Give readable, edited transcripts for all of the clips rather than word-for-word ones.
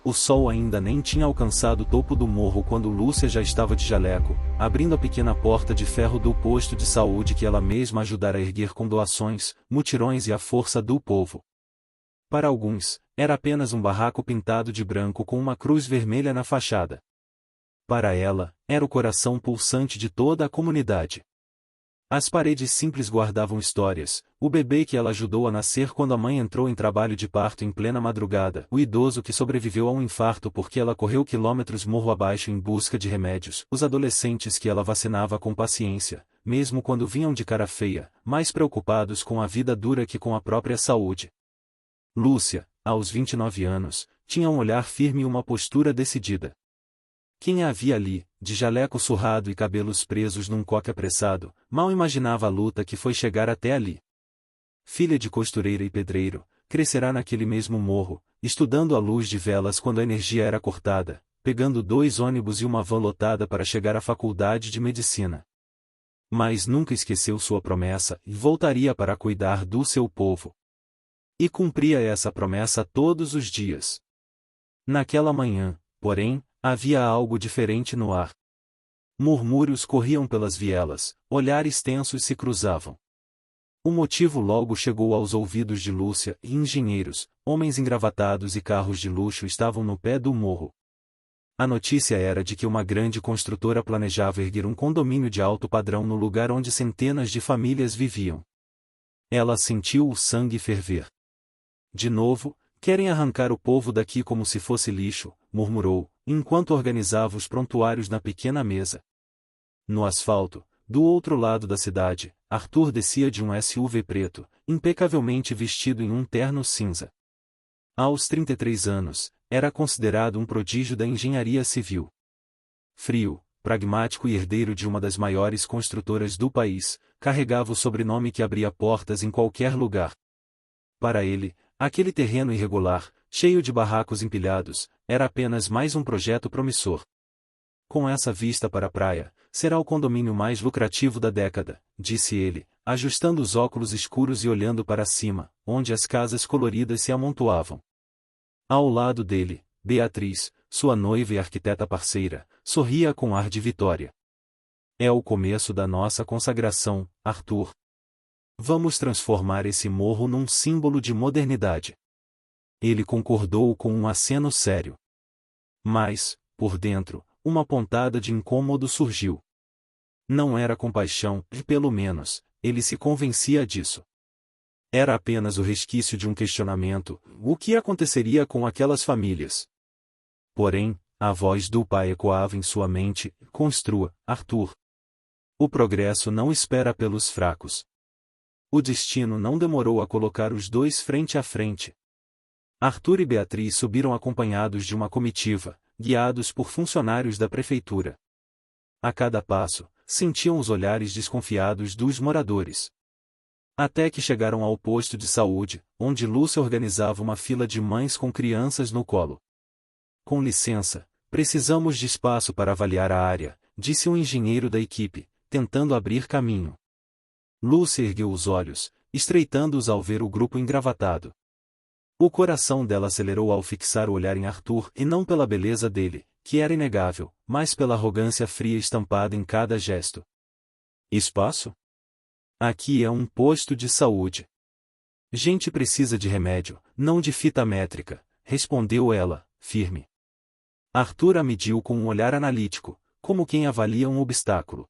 O sol ainda nem tinha alcançado o topo do morro quando Lúcia já estava de jaleco, abrindo a pequena porta de ferro do posto de saúde que ela mesma ajudara a erguer com doações, mutirões e a força do povo. Para alguns, era apenas um barraco pintado de branco com uma cruz vermelha na fachada. Para ela, era o coração pulsante de toda a comunidade. As paredes simples guardavam histórias: o bebê que ela ajudou a nascer quando a mãe entrou em trabalho de parto em plena madrugada, o idoso que sobreviveu a um infarto porque ela correu quilômetros morro abaixo em busca de remédios, os adolescentes que ela vacinava com paciência, mesmo quando vinham de cara feia, mais preocupados com a vida dura que com a própria saúde. Lúcia, aos 29 anos, tinha um olhar firme e uma postura decidida. Quem a havia ali, de jaleco surrado e cabelos presos num coque apressado, mal imaginava a luta que foi chegar até ali. Filha de costureira e pedreiro, crescerá naquele mesmo morro, estudando à luz de velas quando a energia era cortada, pegando 2 ônibus e uma van lotada para chegar à faculdade de medicina. Mas nunca esqueceu sua promessa e voltaria para cuidar do seu povo. E cumpria essa promessa todos os dias. Naquela manhã, porém, havia algo diferente no ar. Murmúrios corriam pelas vielas, olhares tensos se cruzavam. O motivo logo chegou aos ouvidos de Lúcia e engenheiros, homens engravatados e carros de luxo estavam no pé do morro. A notícia era de que uma grande construtora planejava erguer um condomínio de alto padrão no lugar onde centenas de famílias viviam. Ela sentiu o sangue ferver. De novo, querem arrancar o povo daqui como se fosse lixo, murmurou, enquanto organizava os prontuários na pequena mesa. No asfalto, do outro lado da cidade, Arthur descia de um SUV preto, impecavelmente vestido em um terno cinza. Aos 33 anos, era considerado um prodígio da engenharia civil. Frio, pragmático e herdeiro de uma das maiores construtoras do país, carregava o sobrenome que abria portas em qualquer lugar. Para ele, aquele terreno irregular, cheio de barracos empilhados, era apenas mais um projeto promissor. Com essa vista para a praia, será o condomínio mais lucrativo da década, disse ele, ajustando os óculos escuros e olhando para cima, onde as casas coloridas se amontoavam. Ao lado dele, Beatriz, sua noiva e arquiteta parceira, sorria com ar de vitória. É o começo da nossa consagração, Arthur. Vamos transformar esse morro num símbolo de modernidade. Ele concordou com um aceno sério. Mas, por dentro, uma pontada de incômodo surgiu. Não era compaixão, e pelo menos, ele se convencia disso. Era apenas o resquício de um questionamento: o que aconteceria com aquelas famílias? Porém, a voz do pai ecoava em sua mente: construa, Arthur. O progresso não espera pelos fracos. O destino não demorou a colocar os dois frente a frente. Arthur e Beatriz subiram acompanhados de uma comitiva, guiados por funcionários da prefeitura. A cada passo, sentiam os olhares desconfiados dos moradores. Até que chegaram ao posto de saúde, onde Lúcia organizava uma fila de mães com crianças no colo. Com licença, precisamos de espaço para avaliar a área, disse um engenheiro da equipe, tentando abrir caminho. Lúcia ergueu os olhos, estreitando-os ao ver o grupo engravatado. O coração dela acelerou ao fixar o olhar em Arthur e não pela beleza dele, que era inegável, mas pela arrogância fria estampada em cada gesto. Espaço? Aqui é um posto de saúde. Gente precisa de remédio, não de fita métrica, respondeu ela, firme. Arthur a mediu com um olhar analítico, como quem avalia um obstáculo.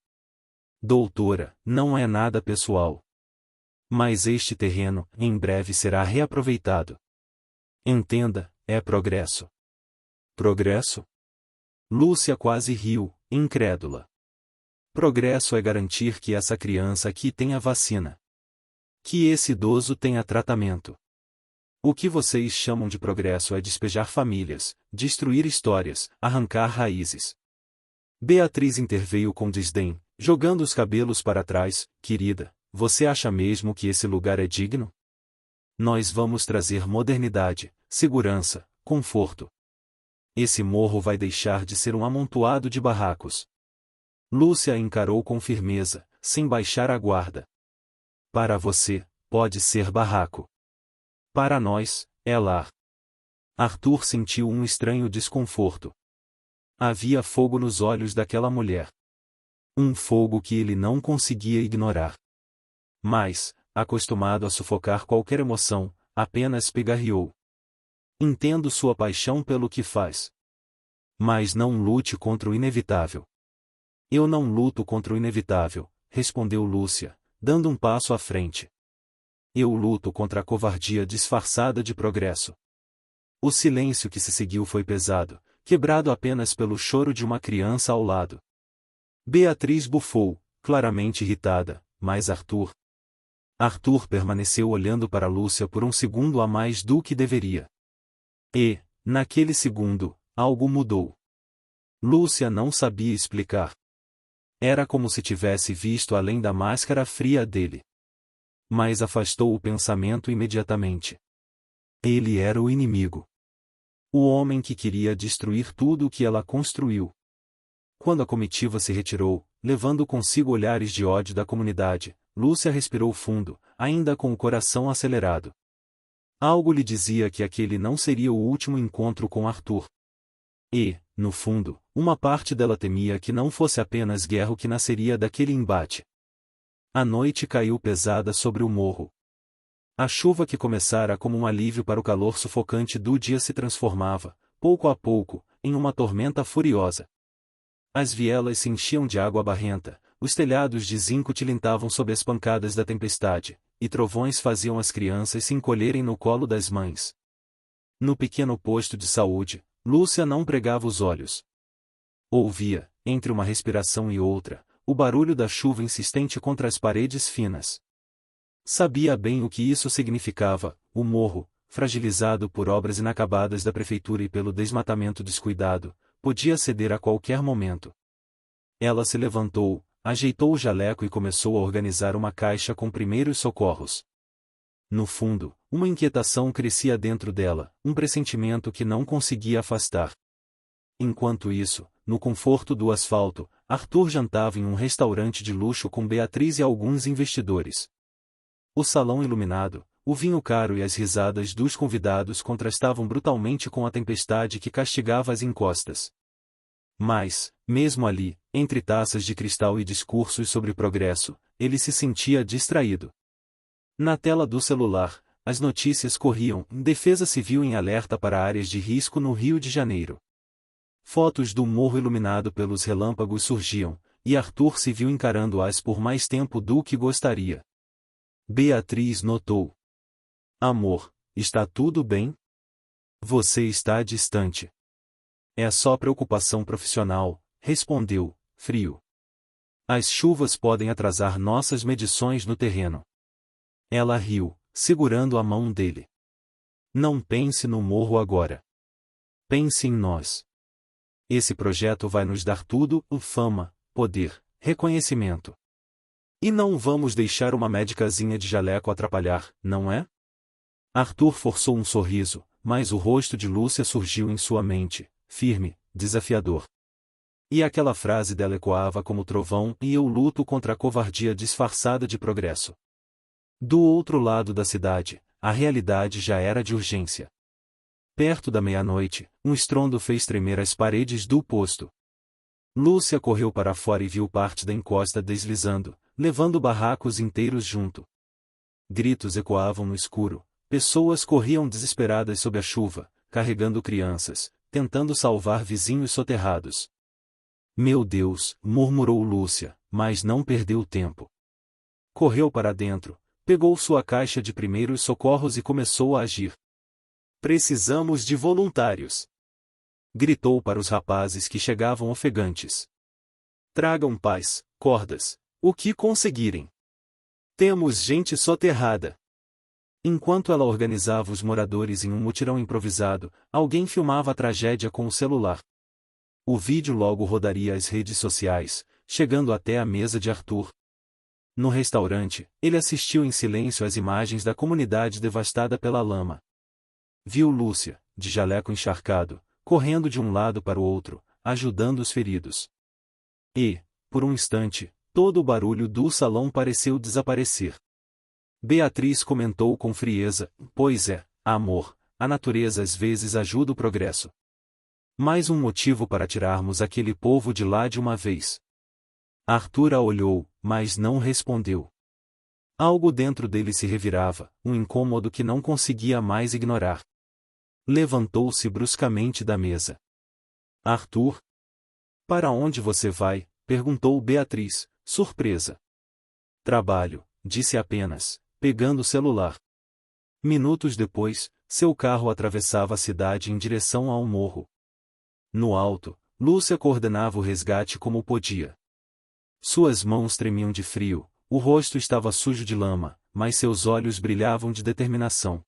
Doutora, não é nada pessoal. Mas este terreno, em breve será reaproveitado. Entenda, é progresso. Progresso? Lúcia quase riu, incrédula. Progresso é garantir que essa criança aqui tenha vacina. Que esse idoso tenha tratamento. O que vocês chamam de progresso é despejar famílias, destruir histórias, arrancar raízes. Beatriz interveio com desdém, jogando os cabelos para trás. Querida, você acha mesmo que esse lugar é digno? Nós vamos trazer modernidade, segurança, conforto. Esse morro vai deixar de ser um amontoado de barracos. Lúcia a encarou com firmeza, sem baixar a guarda. Para você, pode ser barraco. Para nós, é lar. Arthur sentiu um estranho desconforto. Havia fogo nos olhos daquela mulher. Um fogo que ele não conseguia ignorar. Mas, acostumado a sufocar qualquer emoção, apenas pigarreou. Entendo sua paixão pelo que faz. Mas não lute contra o inevitável. Eu não luto contra o inevitável, respondeu Lúcia, dando um passo à frente. Eu luto contra a covardia disfarçada de progresso. O silêncio que se seguiu foi pesado, quebrado apenas pelo choro de uma criança ao lado. Beatriz bufou, claramente irritada, mas Arthur permaneceu olhando para Lúcia por um segundo a mais do que deveria. E, naquele segundo, algo mudou. Lúcia não sabia explicar. Era como se tivesse visto além da máscara fria dele. Mas afastou o pensamento imediatamente. Ele era o inimigo. O homem que queria destruir tudo o que ela construiu. Quando a comitiva se retirou, levando consigo olhares de ódio da comunidade, Lúcia respirou fundo, ainda com o coração acelerado. Algo lhe dizia que aquele não seria o último encontro com Arthur. E, no fundo, uma parte dela temia que não fosse apenas guerra o que nasceria daquele embate. A noite caiu pesada sobre o morro. A chuva que começara como um alívio para o calor sufocante do dia se transformava, pouco a pouco, em uma tormenta furiosa. As vielas se enchiam de água barrenta, os telhados de zinco tilintavam sob as pancadas da tempestade, e trovões faziam as crianças se encolherem no colo das mães. No pequeno posto de saúde, Lúcia não pregava os olhos. Ouvia, entre uma respiração e outra, o barulho da chuva insistente contra as paredes finas. Sabia bem o que isso significava: o morro, fragilizado por obras inacabadas da prefeitura e pelo desmatamento descuidado, podia ceder a qualquer momento. Ela se levantou, ajeitou o jaleco e começou a organizar uma caixa com primeiros socorros. No fundo, uma inquietação crescia dentro dela, um pressentimento que não conseguia afastar. Enquanto isso, no conforto do asfalto, Arthur jantava em um restaurante de luxo com Beatriz e alguns investidores. O salão iluminado, o vinho caro e as risadas dos convidados contrastavam brutalmente com a tempestade que castigava as encostas. Mas, mesmo ali, entre taças de cristal e discursos sobre progresso, ele se sentia distraído. Na tela do celular, as notícias corriam: Defesa Civil em alerta para áreas de risco no Rio de Janeiro. Fotos do morro iluminado pelos relâmpagos surgiam, e Arthur se viu encarando-as por mais tempo do que gostaria. Beatriz notou. Amor, está tudo bem? Você está distante. É só preocupação profissional, respondeu, frio. As chuvas podem atrasar nossas medições no terreno. Ela riu, segurando a mão dele. Não pense no morro agora. Pense em nós. Esse projeto vai nos dar tudo: fama, poder, reconhecimento. E não vamos deixar uma médicazinha de jaleco atrapalhar, não é? Arthur forçou um sorriso, mas o rosto de Lúcia surgiu em sua mente, firme, desafiador. E aquela frase dela ecoava como trovão: e eu luto contra a covardia disfarçada de progresso. Do outro lado da cidade, a realidade já era de urgência. Perto da meia-noite, um estrondo fez tremer as paredes do posto. Lúcia correu para fora e viu parte da encosta deslizando, levando barracos inteiros junto. Gritos ecoavam no escuro, pessoas corriam desesperadas sob a chuva, carregando crianças, tentando salvar vizinhos soterrados. Meu Deus, murmurou Lúcia, mas não perdeu tempo. Correu para dentro, pegou sua caixa de primeiros socorros e começou a agir. Precisamos de voluntários! Gritou para os rapazes que chegavam ofegantes. Tragam pás, cordas, o que conseguirem. Temos gente soterrada. Enquanto ela organizava os moradores em um mutirão improvisado, alguém filmava a tragédia com o celular. O vídeo logo rodaria as redes sociais, chegando até a mesa de Arthur. No restaurante, ele assistiu em silêncio às imagens da comunidade devastada pela lama. Viu Lúcia, de jaleco encharcado, correndo de um lado para o outro, ajudando os feridos. E, por um instante, todo o barulho do salão pareceu desaparecer. Beatriz comentou com frieza: Pois é, amor, a natureza às vezes ajuda o progresso. Mais um motivo para tirarmos aquele povo de lá de uma vez. Arthur a olhou, mas não respondeu. Algo dentro dele se revirava, um incômodo que não conseguia mais ignorar. Levantou-se bruscamente da mesa. Arthur? Para onde você vai? Perguntou Beatriz, surpresa. Trabalho, disse apenas, pegando o celular. Minutos depois, seu carro atravessava a cidade em direção ao morro. No alto, Lúcia coordenava o resgate como podia. Suas mãos tremiam de frio, o rosto estava sujo de lama, mas seus olhos brilhavam de determinação.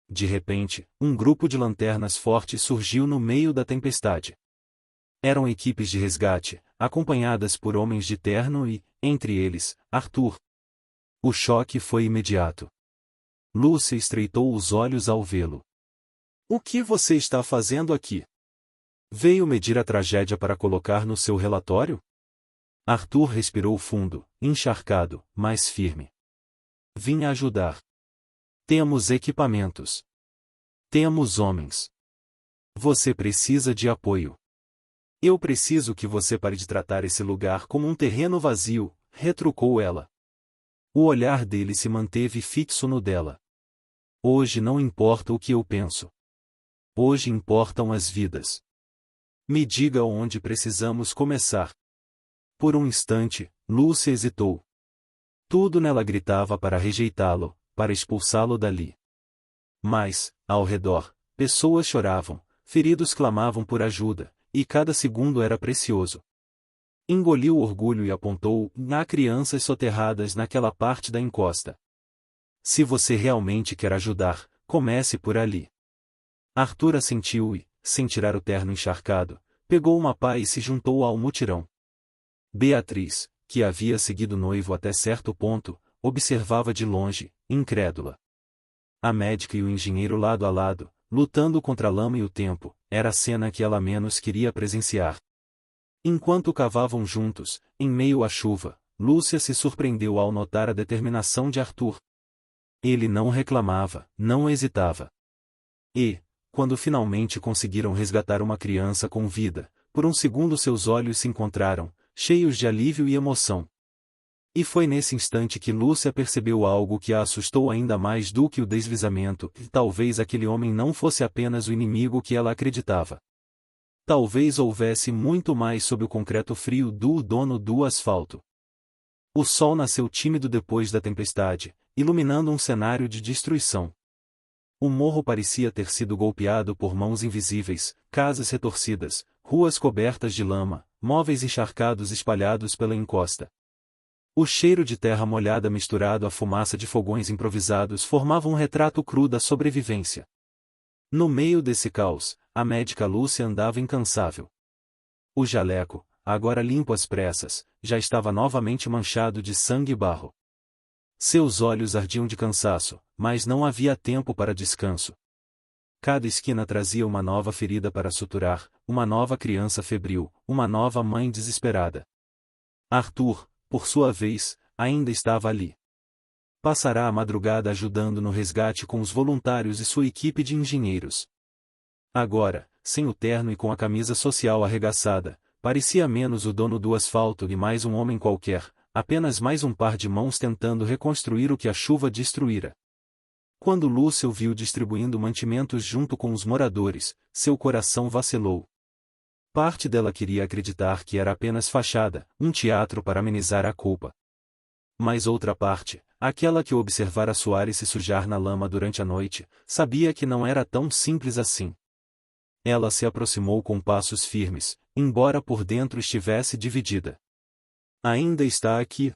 De repente, um grupo de lanternas fortes surgiu no meio da tempestade. Eram equipes de resgate, acompanhadas por homens de terno e, entre eles, Arthur. O choque foi imediato. Lúcia estreitou os olhos ao vê-lo. O que você está fazendo aqui? Veio medir a tragédia para colocar no seu relatório? Arthur respirou fundo, encharcado, mas firme. Vim ajudar. Temos equipamentos. Temos homens. Você precisa de apoio. Eu preciso que você pare de tratar esse lugar como um terreno vazio, retrucou ela. O olhar dele se manteve fixo no dela. Hoje não importa o que eu penso. Hoje importam as vidas. Me diga onde precisamos começar. Por um instante, Lúcia hesitou. Tudo nela gritava para rejeitá-lo, para expulsá-lo dali. Mas, ao redor, pessoas choravam, feridos clamavam por ajuda, e cada segundo era precioso. Engoliu o orgulho e apontou, há crianças soterradas naquela parte da encosta. Se você realmente quer ajudar, comece por ali. Arthur assentiu e, sem tirar o terno encharcado, pegou uma pá e se juntou ao mutirão. Beatriz, que havia seguido o noivo até certo ponto, observava de longe, incrédula. A médica e o engenheiro lado a lado, lutando contra a lama e o tempo, era a cena que ela menos queria presenciar. Enquanto cavavam juntos, em meio à chuva, Lúcia se surpreendeu ao notar a determinação de Arthur. Ele não reclamava, não hesitava. E, quando finalmente conseguiram resgatar uma criança com vida, por um segundo seus olhos se encontraram, cheios de alívio e emoção. E foi nesse instante que Lúcia percebeu algo que a assustou ainda mais do que o deslizamento, e talvez aquele homem não fosse apenas o inimigo que ela acreditava. Talvez houvesse muito mais sob o concreto frio do dono do asfalto. O sol nasceu tímido depois da tempestade, iluminando um cenário de destruição. O morro parecia ter sido golpeado por mãos invisíveis, casas retorcidas, ruas cobertas de lama, móveis encharcados espalhados pela encosta. O cheiro de terra molhada misturado à fumaça de fogões improvisados formava um retrato cru da sobrevivência. No meio desse caos, a médica Lúcia andava incansável. O jaleco, agora limpo às pressas, já estava novamente manchado de sangue e barro. Seus olhos ardiam de cansaço, mas não havia tempo para descanso. Cada esquina trazia uma nova ferida para suturar, uma nova criança febril, uma nova mãe desesperada. Arthur, por sua vez, ainda estava ali. Passará a madrugada ajudando no resgate com os voluntários e sua equipe de engenheiros. Agora, sem o terno e com a camisa social arregaçada, parecia menos o dono do asfalto e mais um homem qualquer, apenas mais um par de mãos tentando reconstruir o que a chuva destruíra. Quando Lúcia o viu distribuindo mantimentos junto com os moradores, seu coração vacilou. Parte dela queria acreditar que era apenas fachada, um teatro para amenizar a culpa. Mas outra parte, aquela que o observara suar e se sujar na lama durante a noite, sabia que não era tão simples assim. Ela se aproximou com passos firmes, embora por dentro estivesse dividida. Ainda está aqui?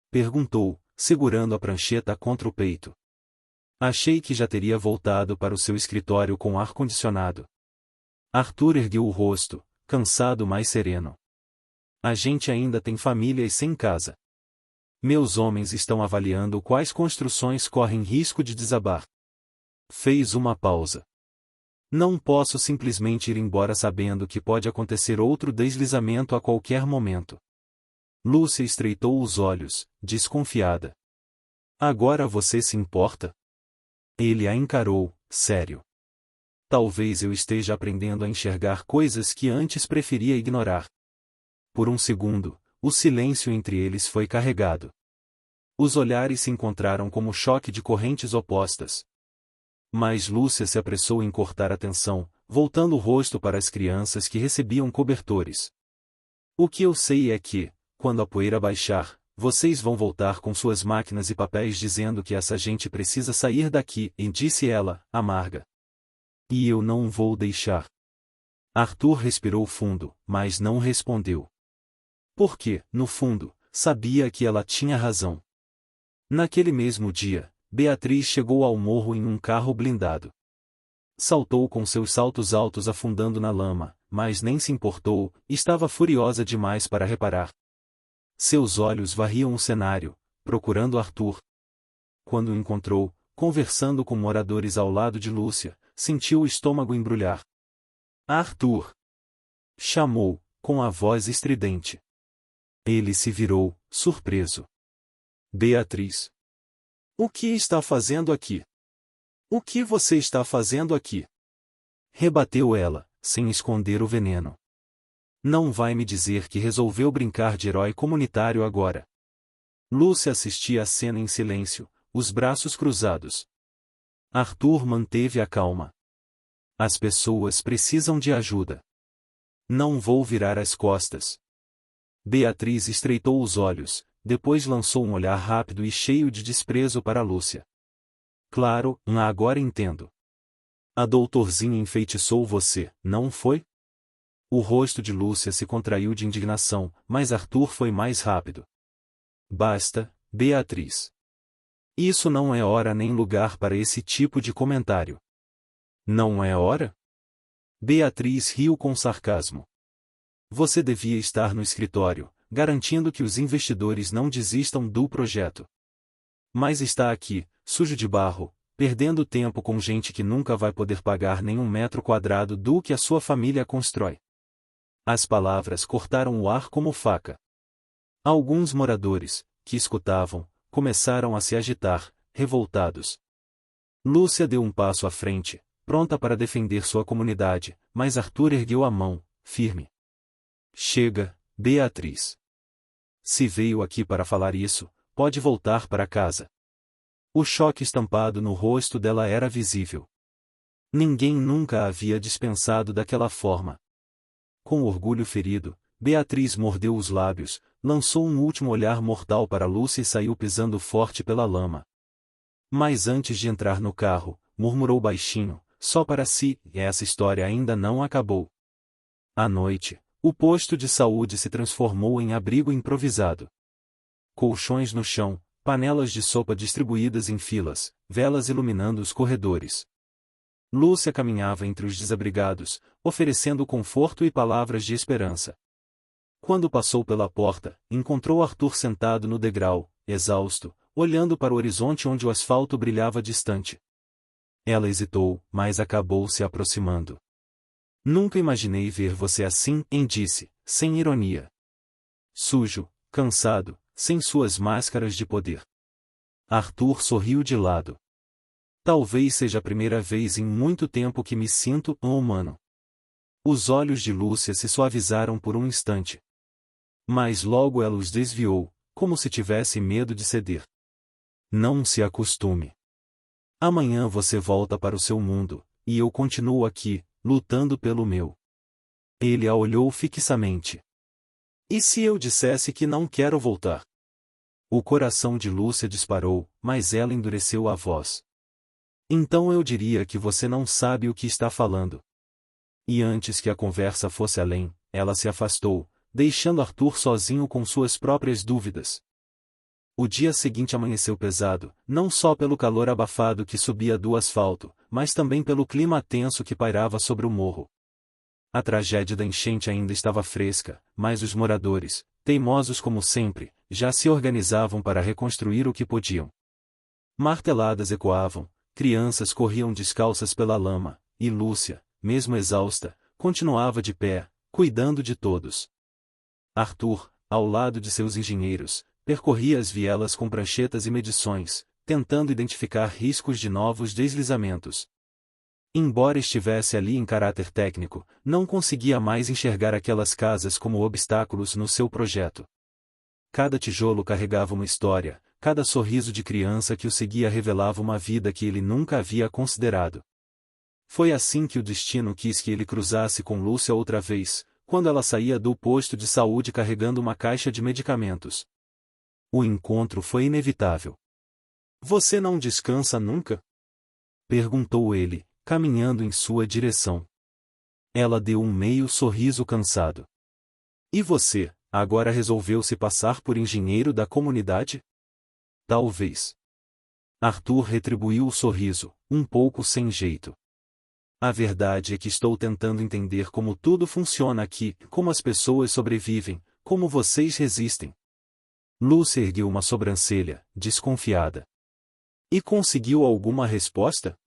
Perguntou, segurando a prancheta contra o peito. Achei que já teria voltado para o seu escritório com ar-condicionado. Arthur ergueu o rosto, cansado mas sereno. A gente ainda tem família e sem casa. Meus homens estão avaliando quais construções correm risco de desabar. Fez uma pausa. Não posso simplesmente ir embora sabendo que pode acontecer outro deslizamento a qualquer momento. Lúcia estreitou os olhos, desconfiada. Agora você se importa? Ele a encarou, sério. talvez eu esteja aprendendo a enxergar coisas que antes preferia ignorar. Por um segundo, o silêncio entre eles foi carregado. Os olhares se encontraram como choque de correntes opostas. Mas Lúcia se apressou em cortar a tensão, voltando o rosto para as crianças que recebiam cobertores. O que eu sei é que, quando a poeira baixar, vocês vão voltar com suas máquinas e papéis dizendo que essa gente precisa sair daqui, e disse ela, amarga. E eu não vou deixar. Arthur respirou fundo, mas não respondeu. Porque, no fundo, sabia que ela tinha razão. Naquele mesmo dia, Beatriz chegou ao morro em um carro blindado. Saltou com seus saltos altos afundando na lama, mas nem se importou, estava furiosa demais para reparar. Seus olhos varriam o cenário, procurando Arthur. Quando o encontrou, conversando com moradores ao lado de Lúcia, sentiu o estômago embrulhar. Arthur! Chamou, com a voz estridente. Ele se virou, surpreso. Beatriz! O que está fazendo aqui? O que você está fazendo aqui? Rebateu ela, sem esconder o veneno. Não vai me dizer que resolveu brincar de herói comunitário agora. Lúcia assistia a cena em silêncio, os braços cruzados. Arthur manteve a calma. As pessoas precisam de ajuda. Não vou virar as costas. Beatriz estreitou os olhos, depois lançou um olhar rápido e cheio de desprezo para Lúcia. Claro, agora entendo. A doutorzinha enfeitiçou você, não foi? O rosto de Lúcia se contraiu de indignação, mas Arthur foi mais rápido. Basta, Beatriz. Isso não é hora nem lugar para esse tipo de comentário. Não é hora? Beatriz riu com sarcasmo. Você devia estar no escritório, garantindo que os investidores não desistam do projeto. Mas está aqui, sujo de barro, perdendo tempo com gente que nunca vai poder pagar nenhum metro quadrado do que a sua família constrói. As palavras cortaram o ar como faca. Alguns moradores, que escutavam, começaram a se agitar, revoltados. Lúcia deu um passo à frente, pronta para defender sua comunidade, mas Arthur ergueu a mão, firme. Chega, Beatriz. Se veio aqui para falar isso, pode voltar para casa. O choque estampado no rosto dela era visível. Ninguém nunca a havia dispensado daquela forma. Com orgulho ferido, Beatriz mordeu os lábios, lançou um último olhar mortal para Lúcia e saiu pisando forte pela lama. Mas antes de entrar no carro, murmurou baixinho, só para si, essa história ainda não acabou. À noite, o posto de saúde se transformou em abrigo improvisado. Colchões no chão, panelas de sopa distribuídas em filas, velas iluminando os corredores. Lúcia caminhava entre os desabrigados, oferecendo conforto e palavras de esperança. Quando passou pela porta, encontrou Arthur sentado no degrau, exausto, olhando para o horizonte onde o asfalto brilhava distante. Ela hesitou, mas acabou se aproximando. Nunca imaginei ver você assim, disse, sem ironia. Sujo, cansado, sem suas máscaras de poder. Arthur sorriu de lado. Talvez seja a primeira vez em muito tempo que me sinto humano. Os olhos de Lúcia se suavizaram por um instante. Mas logo ela os desviou, como se tivesse medo de ceder. Não se acostume. Amanhã você volta para o seu mundo, e eu continuo aqui, lutando pelo meu. Ele a olhou fixamente. E se eu dissesse que não quero voltar? O coração de Lúcia disparou, mas ela endureceu a voz. Então eu diria que você não sabe o que está falando. E antes que a conversa fosse além, ela se afastou, deixando Arthur sozinho com suas próprias dúvidas. O dia seguinte amanheceu pesado, não só pelo calor abafado que subia do asfalto, mas também pelo clima tenso que pairava sobre o morro. A tragédia da enchente ainda estava fresca, mas os moradores, teimosos como sempre, já se organizavam para reconstruir o que podiam. Marteladas ecoavam, crianças corriam descalças pela lama, e Lúcia, mesmo exausta, continuava de pé, cuidando de todos. Arthur, ao lado de seus engenheiros, percorria as vielas com pranchetas e medições, tentando identificar riscos de novos deslizamentos. Embora estivesse ali em caráter técnico, não conseguia mais enxergar aquelas casas como obstáculos no seu projeto. Cada tijolo carregava uma história, cada sorriso de criança que o seguia revelava uma vida que ele nunca havia considerado. Foi assim que o destino quis que ele cruzasse com Lúcia outra vez, quando ela saía do posto de saúde carregando uma caixa de medicamentos. O encontro foi inevitável. "Você não descansa nunca?" perguntou ele, caminhando em sua direção. Ela deu um meio sorriso cansado. "E você, agora resolveu se passar por engenheiro da comunidade?" "Talvez." Arthur retribuiu o sorriso, um pouco sem jeito. "A verdade é que estou tentando entender como tudo funciona aqui, como as pessoas sobrevivem, como vocês resistem." Lúcia ergueu uma sobrancelha, desconfiada. "E conseguiu alguma resposta?"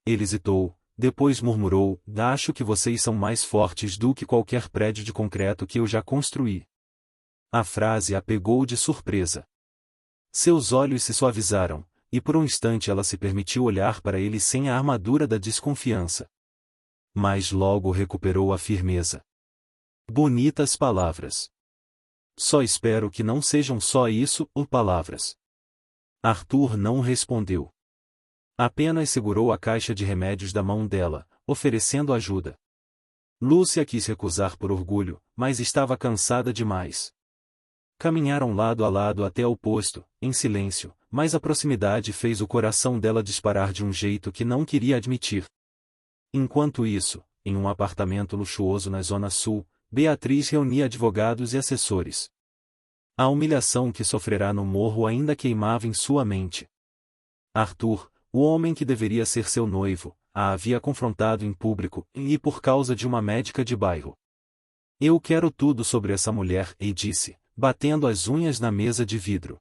Ele hesitou, depois murmurou: "Acho que vocês são mais fortes do que qualquer prédio de concreto que eu já construí." A frase a pegou de surpresa. Seus olhos se suavizaram, e por um instante ela se permitiu olhar para ele sem a armadura da desconfiança. Mas logo recuperou a firmeza. "Bonitas palavras. Só espero que não sejam só isso, ou palavras." Arthur não respondeu. Apenas segurou a caixa de remédios da mão dela, oferecendo ajuda. Lúcia quis recusar por orgulho, mas estava cansada demais. Caminharam lado a lado até ao posto, em silêncio, mas a proximidade fez o coração dela disparar de um jeito que não queria admitir. Enquanto isso, em um apartamento luxuoso na Zona Sul, Beatriz reunia advogados e assessores. A humilhação que sofrerá no morro ainda queimava em sua mente. Arthur, o homem que deveria ser seu noivo, a havia confrontado em público, e por causa de uma médica de bairro. "Eu quero tudo sobre essa mulher", e disse, batendo as unhas na mesa de vidro.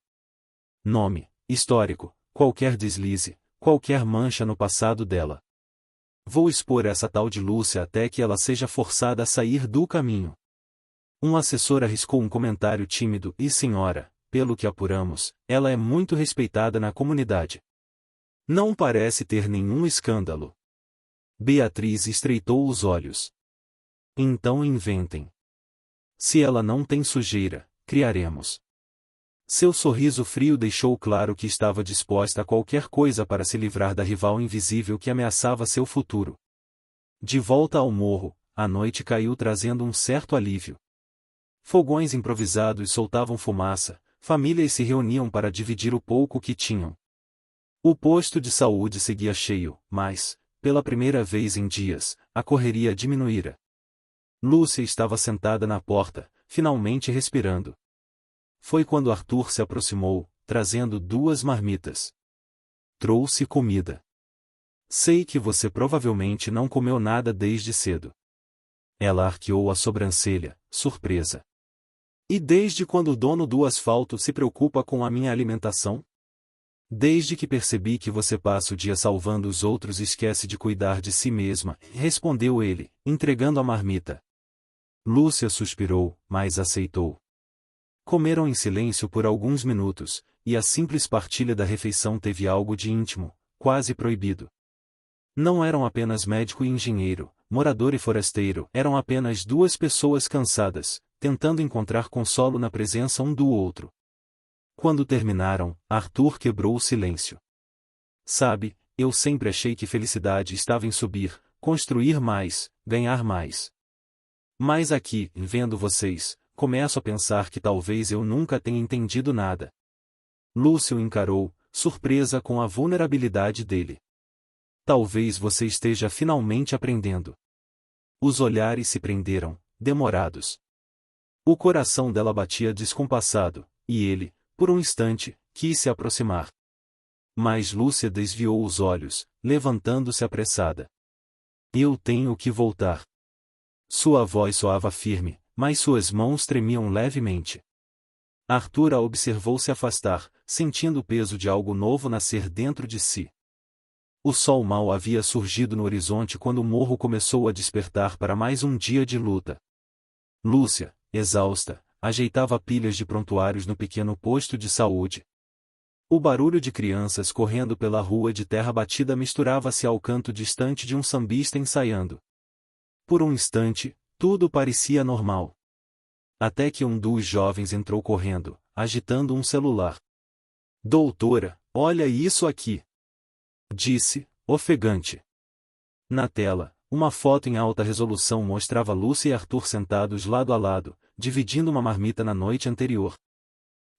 "Nome, histórico, qualquer deslize, qualquer mancha no passado dela. Vou expor essa tal de Lúcia até que ela seja forçada a sair do caminho." Um assessor arriscou um comentário tímido: "E senhora, pelo que apuramos, ela é muito respeitada na comunidade. Não parece ter nenhum escândalo." Beatriz estreitou os olhos. "Então inventem. Se ela não tem sujeira, criaremos." Seu sorriso frio deixou claro que estava disposta a qualquer coisa para se livrar da rival invisível que ameaçava seu futuro. De volta ao morro, a noite caiu trazendo um certo alívio. Fogões improvisados soltavam fumaça, famílias se reuniam para dividir o pouco que tinham. O posto de saúde seguia cheio, mas, pela primeira vez em dias, a correria diminuíra. Lúcia estava sentada na porta, finalmente respirando. Foi quando Arthur se aproximou, trazendo 2 marmitas. "Trouxe comida. Sei que você provavelmente não comeu nada desde cedo." Ela arqueou a sobrancelha, surpresa. "E desde quando o dono do asfalto se preocupa com a minha alimentação?" "Desde que percebi que você passa o dia salvando os outros e esquece de cuidar de si mesma", respondeu ele, entregando a marmita. Lúcia suspirou, mas aceitou. Comeram em silêncio por alguns minutos, e a simples partilha da refeição teve algo de íntimo, quase proibido. Não eram apenas médico e engenheiro, morador e forasteiro, eram apenas 2 pessoas cansadas, tentando encontrar consolo na presença um do outro. Quando terminaram, Arthur quebrou o silêncio. "Sabe, eu sempre achei que felicidade estava em subir, construir mais, ganhar mais. Mas aqui, vendo vocês, começo a pensar que talvez eu nunca tenha entendido nada." Lúcia o encarou, surpresa com a vulnerabilidade dele. "Talvez você esteja finalmente aprendendo." Os olhares se prenderam, demorados. O coração dela batia descompassado, e ele, por um instante, quis se aproximar. Mas Lúcia desviou os olhos, levantando-se apressada. "Eu tenho que voltar." Sua voz soava firme, mas suas mãos tremiam levemente. Arthur a observou se afastar, sentindo o peso de algo novo nascer dentro de si. O sol mal havia surgido no horizonte quando o morro começou a despertar para mais um dia de luta. Lúcia, exausta, ajeitava pilhas de prontuários no pequeno posto de saúde. O barulho de crianças correndo pela rua de terra batida misturava-se ao canto distante de um sambista ensaiando. Por um instante, tudo parecia normal. Até que um dos jovens entrou correndo, agitando um celular. "Doutora, olha isso aqui!" disse, ofegante. Na tela, uma foto em alta resolução mostrava Lúcia e Arthur sentados lado a lado, dividindo uma marmita na noite anterior.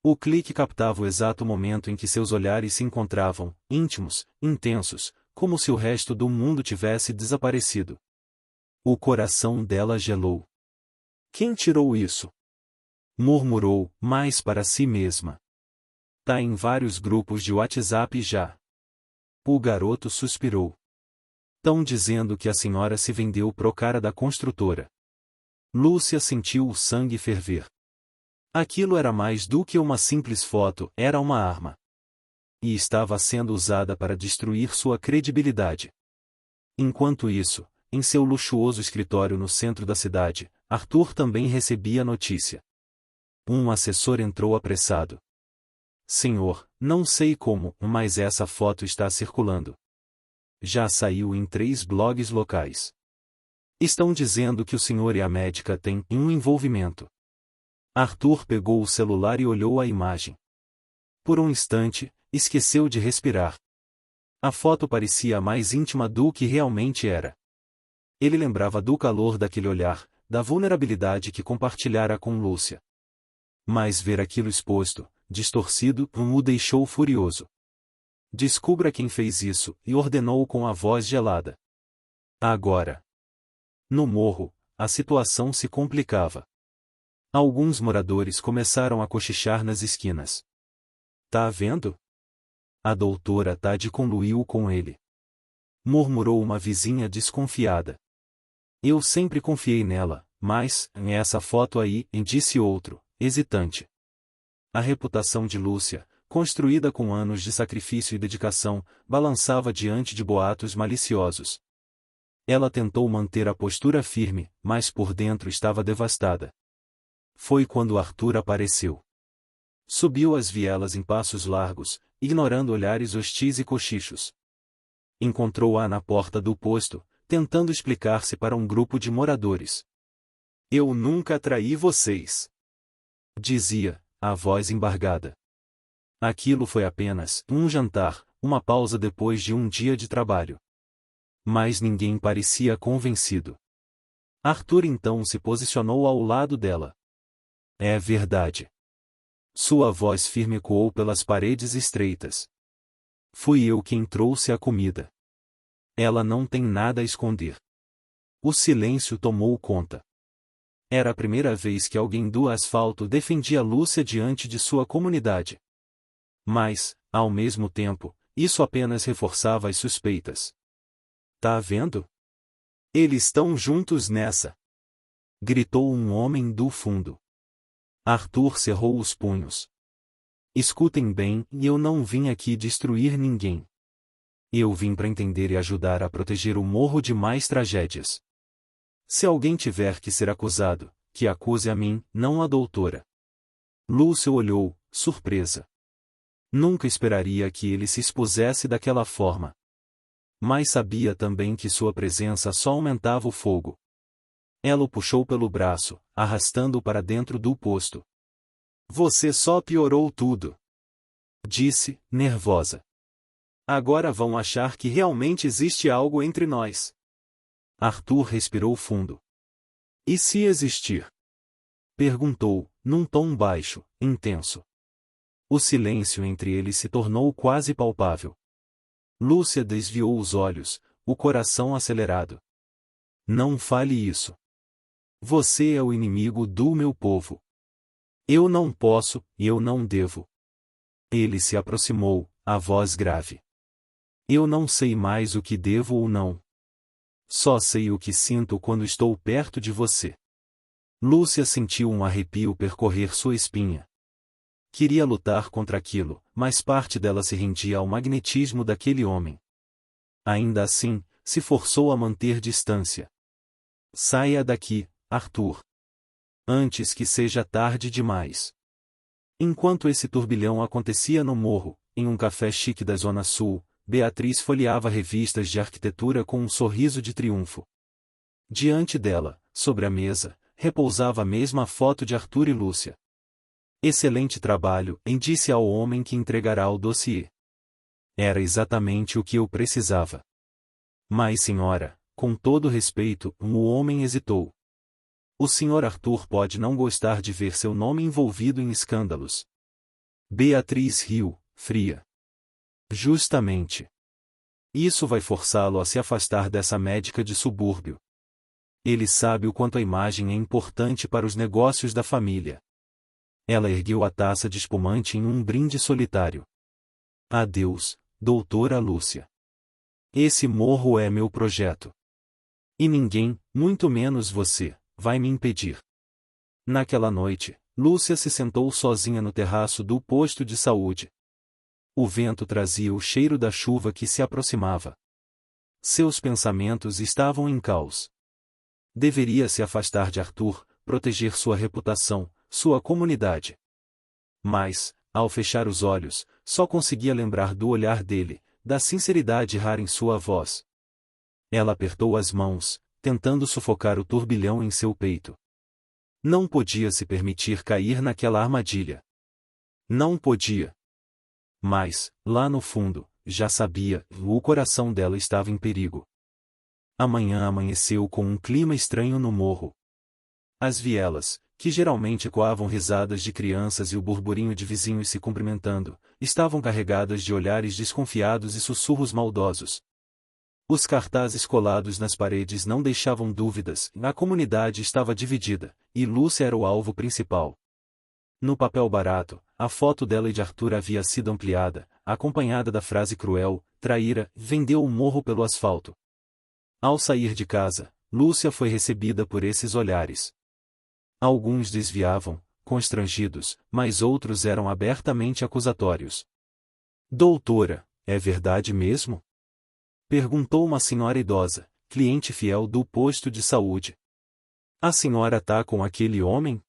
O clique captava o exato momento em que seus olhares se encontravam, íntimos, intensos, como se o resto do mundo tivesse desaparecido. O coração dela gelou. "Quem tirou isso?" murmurou, mais para si mesma. "Tá em vários grupos de WhatsApp já." O garoto suspirou. "Tão dizendo que a senhora se vendeu pro cara da construtora." Lúcia sentiu o sangue ferver. Aquilo era mais do que uma simples foto, era uma arma. E estava sendo usada para destruir sua credibilidade. Enquanto isso, em seu luxuoso escritório no centro da cidade, Arthur também recebia a notícia. Um assessor entrou apressado. "Senhor, não sei como, mas essa foto está circulando. Já saiu em 3 blogs locais. Estão dizendo que o senhor e a médica têm um envolvimento." Arthur pegou o celular e olhou a imagem. Por um instante, esqueceu de respirar. A foto parecia mais íntima do que realmente era. Ele lembrava do calor daquele olhar, da vulnerabilidade que compartilhara com Lúcia. Mas ver aquilo exposto, distorcido, o deixou furioso. "Descubra quem fez isso", e ordenou com a voz gelada. Agora. No morro, a situação se complicava. Alguns moradores começaram a cochichar nas esquinas. "Tá vendo? A doutora Tade conluiu com ele", murmurou uma vizinha desconfiada. "Eu sempre confiei nela, mas, essa foto aí", disse outro, hesitante. A reputação de Lúcia, construída com anos de sacrifício e dedicação, balançava diante de boatos maliciosos. Ela tentou manter a postura firme, mas por dentro estava devastada. Foi quando Arthur apareceu. Subiu as vielas em passos largos, ignorando olhares hostis e cochichos. Encontrou-a na porta do posto, tentando explicar-se para um grupo de moradores. "Eu nunca traí vocês", dizia, a voz embargada. Aquilo foi apenas um jantar, uma pausa depois de um dia de trabalho. Mas ninguém parecia convencido. Arthur então se posicionou ao lado dela. "É verdade." Sua voz firme ecoou pelas paredes estreitas. "Fui eu quem trouxe a comida. Ela não tem nada a esconder." O silêncio tomou conta. Era a primeira vez que alguém do asfalto defendia Lúcia diante de sua comunidade. Mas, ao mesmo tempo, isso apenas reforçava as suspeitas. "Tá vendo? Eles estão juntos nessa!" gritou um homem do fundo. Arthur cerrou os punhos. "Escutem bem, eu não vim aqui destruir ninguém. Eu vim para entender e ajudar a proteger o morro de mais tragédias. Se alguém tiver que ser acusado, que acuse a mim, não a doutora." Lúcia olhou, surpresa. Nunca esperaria que ele se expusesse daquela forma. Mas sabia também que sua presença só aumentava o fogo. Ela o puxou pelo braço, arrastando-o para dentro do posto. "Você só piorou tudo", disse, nervosa. "Agora vão achar que realmente existe algo entre nós." Arthur respirou fundo. "E se existir?" perguntou, num tom baixo, intenso. O silêncio entre eles se tornou quase palpável. Lúcia desviou os olhos, o coração acelerado. "Não fale isso. Você é o inimigo do meu povo. Eu não posso, e eu não devo." Ele se aproximou, a voz grave. "Eu não sei mais o que devo ou não. Só sei o que sinto quando estou perto de você." Lúcia sentiu um arrepio percorrer sua espinha. Queria lutar contra aquilo, mas parte dela se rendia ao magnetismo daquele homem. Ainda assim, se forçou a manter distância. "Saia daqui, Arthur. Antes que seja tarde demais." Enquanto esse turbilhão acontecia no morro, Em um café chique da Zona Sul, Beatriz folheava revistas de arquitetura com um sorriso de triunfo. Diante dela, sobre a mesa, repousava a mesma foto de Arthur e Lúcia. Excelente trabalho, disse ao homem que entregará o dossiê. Era exatamente o que eu precisava. Mas, senhora, com todo respeito, o homem hesitou. O senhor Arthur pode não gostar de ver seu nome envolvido em escândalos. Beatriz riu, fria. Justamente. Isso vai forçá-lo a se afastar dessa médica de subúrbio. Ele sabe o quanto a imagem é importante para os negócios da família. Ela ergueu a taça de espumante em um brinde solitário. Adeus, doutora Lúcia. Esse morro é meu projeto. E ninguém, muito menos você, vai me impedir. Naquela noite, Lúcia se sentou sozinha no terraço do posto de saúde. O vento trazia o cheiro da chuva que se aproximava. Seus pensamentos estavam em caos. Deveria se afastar de Arthur, proteger sua reputação, sua comunidade. Mas, ao fechar os olhos, só conseguia lembrar do olhar dele, da sinceridade rara em sua voz. Ela apertou as mãos, tentando sufocar o turbilhão em seu peito. Não podia se permitir cair naquela armadilha. Não podia. Mas, lá no fundo, já sabia, o coração dela estava em perigo. Amanhã amanheceu com um clima estranho no morro. As vielas, que geralmente ecoavam risadas de crianças e o burburinho de vizinhos se cumprimentando, estavam carregadas de olhares desconfiados e sussurros maldosos. Os cartazes colados nas paredes não deixavam dúvidas, a comunidade estava dividida, e Lúcia era o alvo principal. No papel barato, a foto dela e de Arthur havia sido ampliada, acompanhada da frase cruel: traíra, vendeu o morro pelo asfalto. Ao sair de casa, Lúcia foi recebida por esses olhares. Alguns desviavam, constrangidos, mas outros eram abertamente acusatórios. Doutora, é verdade mesmo? Perguntou uma senhora idosa, cliente fiel do posto de saúde. A senhora tá com aquele homem?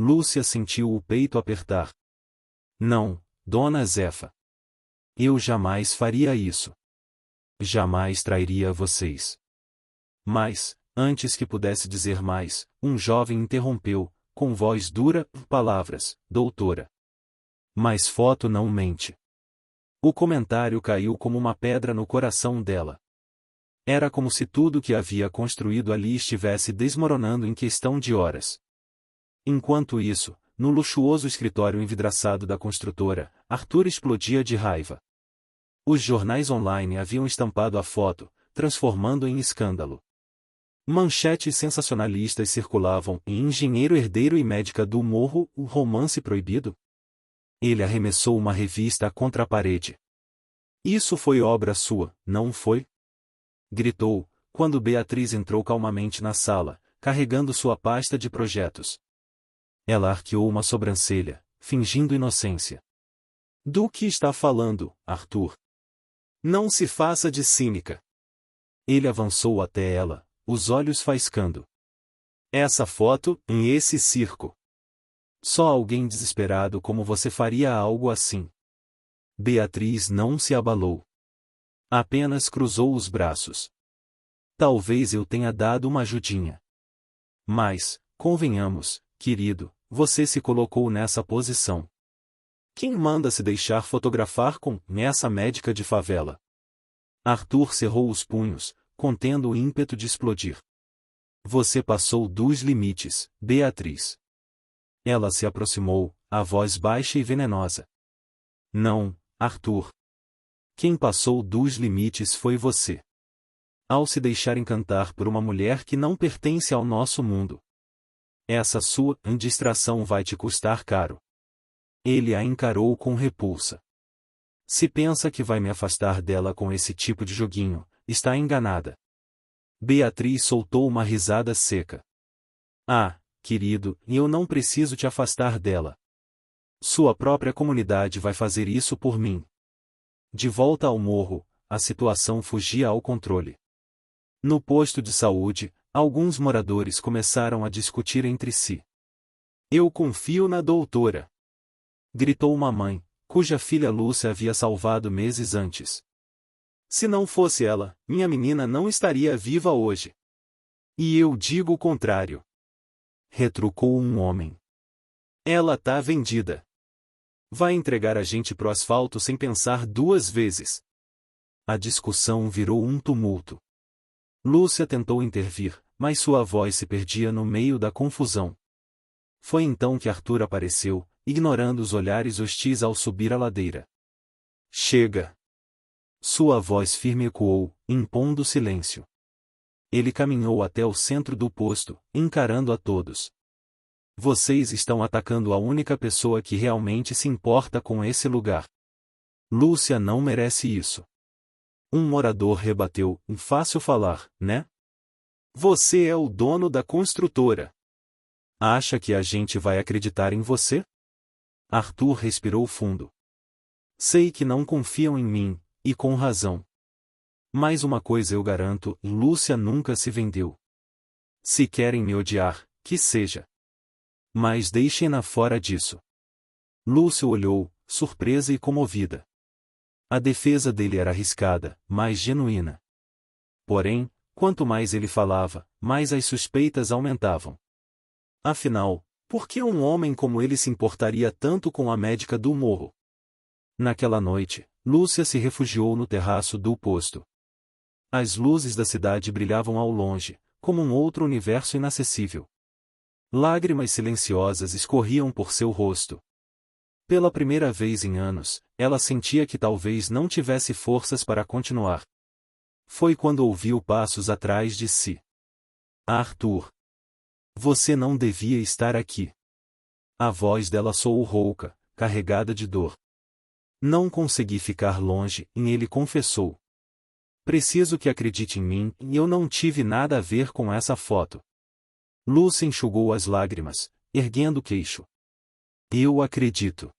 Lúcia sentiu o peito apertar. Não, dona Zefa. Eu jamais faria isso. Jamais trairia vocês. Mas, antes que pudesse dizer mais, um jovem interrompeu, com voz dura, palavras: doutora. Mas foto não mente. O comentário caiu como uma pedra no coração dela. Era como se tudo que havia construído ali estivesse desmoronando em questão de horas. Enquanto isso, no luxuoso escritório envidraçado da construtora, Arthur explodia de raiva. Os jornais online haviam estampado a foto, transformando em escândalo. Manchetes sensacionalistas circulavam: engenheiro herdeiro e médica do morro, o romance proibido. Ele arremessou uma revista contra a parede. Isso foi obra sua, não foi? Gritou, quando Beatriz entrou calmamente na sala, carregando sua pasta de projetos. Ela arqueou uma sobrancelha, fingindo inocência. Do que está falando, Arthur? Não se faça de cínica. Ele avançou até ela, os olhos faiscando. Essa foto, em esse circo. Só alguém desesperado como você faria algo assim. Beatriz não se abalou. Apenas cruzou os braços. Talvez eu tenha dado uma ajudinha. Mas, convenhamos, querido, você se colocou nessa posição. Quem manda se deixar fotografar com essa médica de favela? Arthur cerrou os punhos, contendo o ímpeto de explodir. Você passou dos limites, Beatriz. Ela se aproximou, a voz baixa e venenosa. Não, Arthur. Quem passou dos limites foi você. Ao se deixar encantar por uma mulher que não pertence ao nosso mundo. Essa sua distração vai te custar caro. Ele a encarou com repulsa. Se pensa que vai me afastar dela com esse tipo de joguinho, está enganada. Beatriz soltou uma risada seca. Ah, querido, eu não preciso te afastar dela. Sua própria comunidade vai fazer isso por mim. De volta ao morro, a situação fugia ao controle. No posto de saúde, alguns moradores começaram a discutir entre si. Eu confio na doutora. Gritou uma mãe, cuja filha Lúcia havia salvado meses antes. Se não fosse ela, minha menina não estaria viva hoje. E eu digo o contrário. Retrucou um homem. Ela tá vendida. Vai entregar a gente pro asfalto sem pensar duas vezes. A discussão virou um tumulto. Lúcia tentou intervir, mas sua voz se perdia no meio da confusão. Foi então que Arthur apareceu, ignorando os olhares hostis ao subir a ladeira. Chega! Sua voz firme ecoou, impondo silêncio. Ele caminhou até o centro do posto, encarando a todos. Vocês estão atacando a única pessoa que realmente se importa com esse lugar. Lúcia não merece isso. Um morador rebateu, fácil falar, né? Você é o dono da construtora. Acha que a gente vai acreditar em você? Arthur respirou fundo. Sei que não confiam em mim, e com razão. Mas uma coisa eu garanto, Lúcia nunca se vendeu. Se querem me odiar, que seja. Mas deixem-na fora disso. Lúcia olhou, surpresa e comovida. A defesa dele era arriscada, mas genuína. Porém, quanto mais ele falava, mais as suspeitas aumentavam. Afinal, por que um homem como ele se importaria tanto com a médica do morro? Naquela noite, Lúcia se refugiou no terraço do posto. As luzes da cidade brilhavam ao longe, como um outro universo inacessível. Lágrimas silenciosas escorriam por seu rosto. Pela primeira vez em anos, ela sentia que talvez não tivesse forças para continuar. Foi quando ouviu passos atrás de si. Arthur! Você não devia estar aqui. A voz dela soou rouca, carregada de dor. Não consegui ficar longe, e ele confessou. Preciso que acredite em mim, e eu não tive nada a ver com essa foto. Lúcia enxugou as lágrimas, erguendo o queixo. Eu acredito.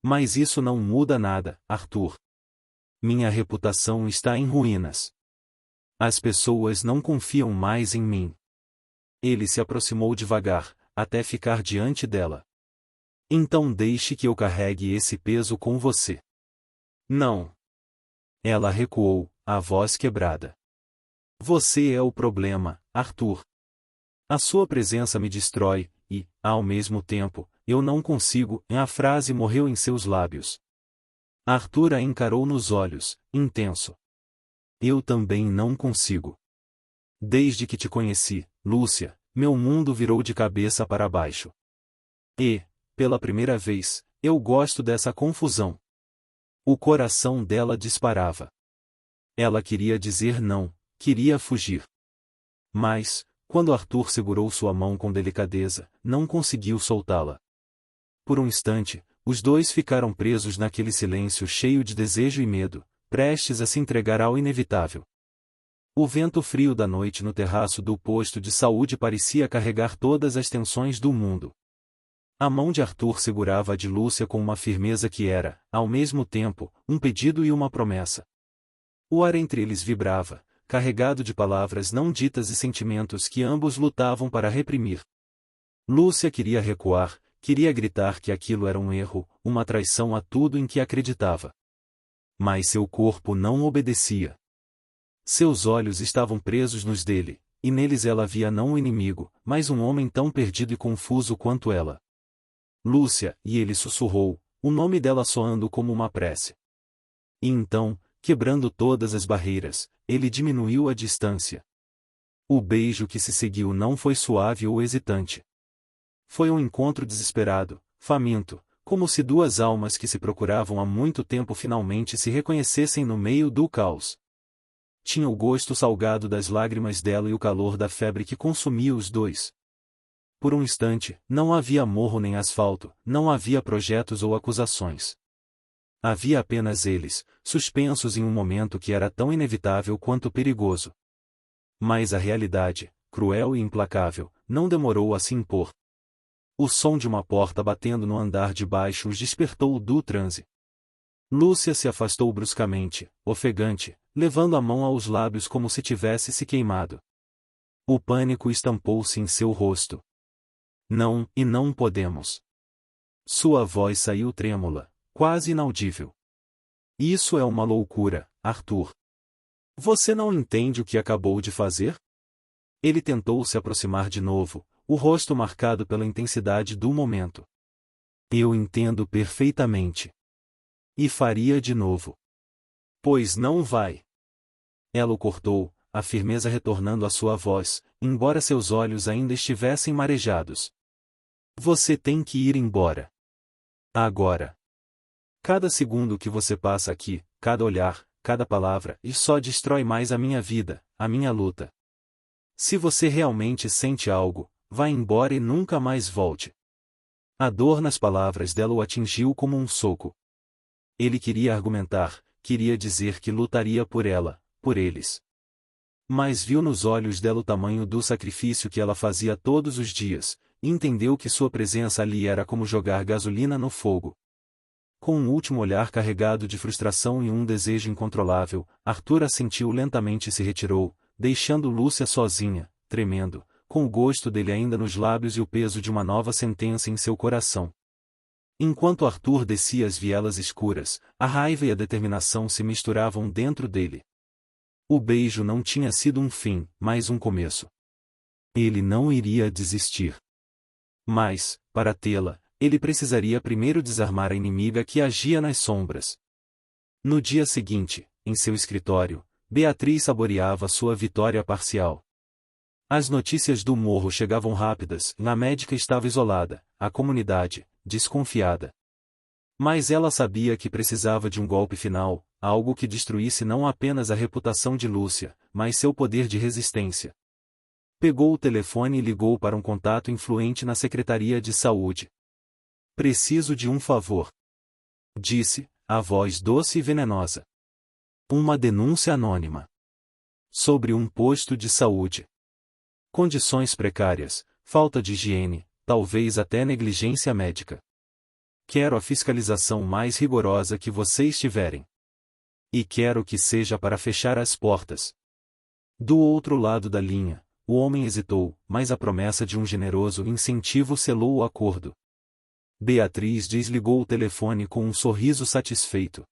Mas isso não muda nada, Arthur. Minha reputação está em ruínas. As pessoas não confiam mais em mim. Ele se aproximou devagar, até ficar diante dela. Então deixe que eu carregue esse peso com você. Não. Ela recuou, a voz quebrada. Você é o problema, Arthur. A sua presença me destrói, e, ao mesmo tempo, eu não consigo. A frase morreu em seus lábios. Arthur a encarou nos olhos, intenso. Eu também não consigo. Desde que te conheci, Lúcia, meu mundo virou de cabeça para baixo. E, pela primeira vez, eu gosto dessa confusão. O coração dela disparava. Ela queria dizer não, queria fugir. Mas, quando Arthur segurou sua mão com delicadeza, não conseguiu soltá-la. Por um instante, os dois ficaram presos naquele silêncio cheio de desejo e medo, prestes a se entregar ao inevitável. O vento frio da noite no terraço do posto de saúde parecia carregar todas as tensões do mundo. A mão de Arthur segurava a de Lúcia com uma firmeza que era, ao mesmo tempo, um pedido e uma promessa. O ar entre eles vibrava, carregado de palavras não ditas e sentimentos que ambos lutavam para reprimir. Lúcia queria recuar, queria gritar que aquilo era um erro, uma traição a tudo em que acreditava. Mas seu corpo não obedecia. Seus olhos estavam presos nos dele, e neles ela via não um inimigo, mas um homem tão perdido e confuso quanto ela. Lúcia, e ele sussurrou, o nome dela soando como uma prece. E então, quebrando todas as barreiras, ele diminuiu a distância. O beijo que se seguiu não foi suave ou hesitante. Foi um encontro desesperado, faminto, como se duas almas que se procuravam há muito tempo finalmente se reconhecessem no meio do caos. Tinha o gosto salgado das lágrimas dela e o calor da febre que consumia os dois. Por um instante, não havia morro nem asfalto, não havia projetos ou acusações. Havia apenas eles, suspensos em um momento que era tão inevitável quanto perigoso. Mas a realidade, cruel e implacável, não demorou a se impor. O som de uma porta batendo no andar de baixo os despertou do transe. Lúcia se afastou bruscamente, ofegante, levando a mão aos lábios como se tivesse se queimado. O pânico estampou-se em seu rosto. Não, e não podemos. Sua voz saiu trêmula, quase inaudível. Isso é uma loucura, Arthur. Você não entende o que acabou de fazer? Ele tentou se aproximar de novo, o rosto marcado pela intensidade do momento. Eu entendo perfeitamente. E faria de novo. Pois não vai. Ela o cortou, a firmeza retornando à sua voz, embora seus olhos ainda estivessem marejados. Você tem que ir embora. Agora. Cada segundo que você passa aqui, cada olhar, cada palavra, e só destrói mais a minha vida, a minha luta. Se você realmente sente algo, vá embora e nunca mais volte. A dor nas palavras dela o atingiu como um soco. Ele queria argumentar, queria dizer que lutaria por ela, por eles. Mas viu nos olhos dela o tamanho do sacrifício que ela fazia todos os dias, e entendeu que sua presença ali era como jogar gasolina no fogo. Com um último olhar carregado de frustração e um desejo incontrolável, Arthur assentiu lentamente e se retirou, deixando Lúcia sozinha, tremendo, com o gosto dele ainda nos lábios e o peso de uma nova sentença em seu coração. Enquanto Arthur descia as vielas escuras, a raiva e a determinação se misturavam dentro dele. O beijo não tinha sido um fim, mas um começo. Ele não iria desistir. Mas, para tê-la, ele precisaria primeiro desarmar a inimiga que agia nas sombras. No dia seguinte, em seu escritório, Beatriz saboreava sua vitória parcial. As notícias do morro chegavam rápidas, a médica estava isolada, a comunidade, desconfiada. Mas ela sabia que precisava de um golpe final, algo que destruísse não apenas a reputação de Lúcia, mas seu poder de resistência. Pegou o telefone e ligou para um contato influente na Secretaria de Saúde. Preciso de um favor. Disse, a voz doce e venenosa. Uma denúncia anônima. Sobre um posto de saúde. Condições precárias, falta de higiene, talvez até negligência médica. Quero a fiscalização mais rigorosa que vocês tiverem. E quero que seja para fechar as portas. Do outro lado da linha, o homem hesitou, mas a promessa de um generoso incentivo selou o acordo. Beatriz desligou o telefone com um sorriso satisfeito.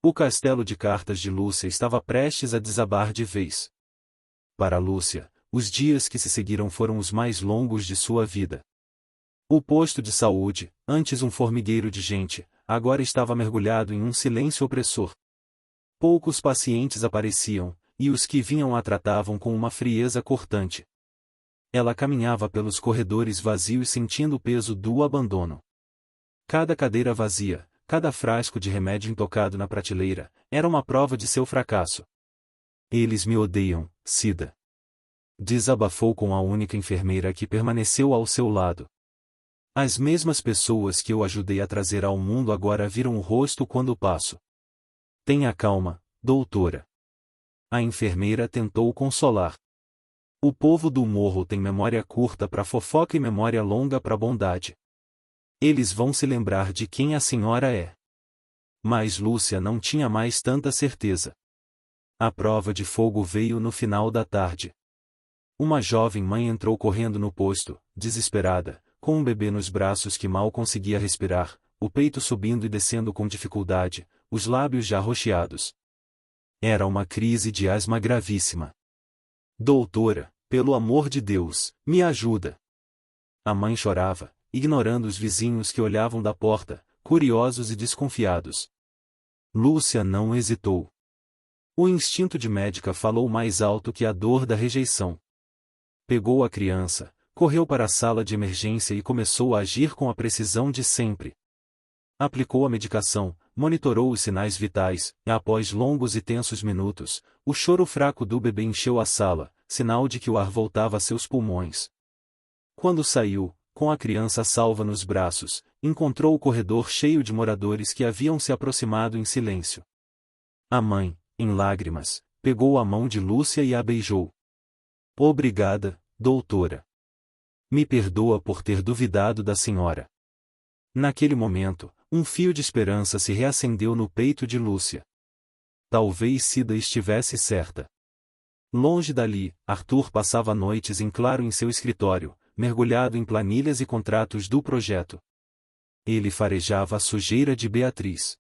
O castelo de cartas de Lúcia estava prestes a desabar de vez. Para Lúcia, os dias que se seguiram foram os mais longos de sua vida. O posto de saúde, antes um formigueiro de gente, agora estava mergulhado em um silêncio opressor. Poucos pacientes apareciam, e os que vinham a tratavam com uma frieza cortante. Ela caminhava pelos corredores vazios sentindo o peso do abandono. Cada cadeira vazia, cada frasco de remédio intocado na prateleira, era uma prova de seu fracasso. Eles me odeiam, Cida. Desabafou com a única enfermeira que permaneceu ao seu lado. As mesmas pessoas que eu ajudei a trazer ao mundo agora viram o rosto quando passo. Tenha calma, doutora. A enfermeira tentou consolar. O povo do morro tem memória curta para fofoca e memória longa para bondade. Eles vão se lembrar de quem a senhora é. Mas Lúcia não tinha mais tanta certeza. A prova de fogo veio no final da tarde. Uma jovem mãe entrou correndo no posto, desesperada, com um bebê nos braços que mal conseguia respirar, o peito subindo e descendo com dificuldade, os lábios já roxeados. Era uma crise de asma gravíssima. Doutora, pelo amor de Deus, me ajuda. A mãe chorava, ignorando os vizinhos que olhavam da porta, curiosos e desconfiados. Lúcia não hesitou. O instinto de médica falou mais alto que a dor da rejeição. Pegou a criança, correu para a sala de emergência e começou a agir com a precisão de sempre. Aplicou a medicação, monitorou os sinais vitais, e após longos e tensos minutos, o choro fraco do bebê encheu a sala, sinal de que o ar voltava a seus pulmões. Quando saiu, com a criança salva nos braços, encontrou o corredor cheio de moradores que haviam se aproximado em silêncio. A mãe, em lágrimas, pegou a mão de Lúcia e a beijou. Obrigada, doutora. Me perdoa por ter duvidado da senhora. Naquele momento, um fio de esperança se reacendeu no peito de Lúcia. Talvez Cida estivesse certa. Longe dali, Arthur passava noites em claro em seu escritório, mergulhado em planilhas e contratos do projeto. Ele farejava a sujeira de Beatriz.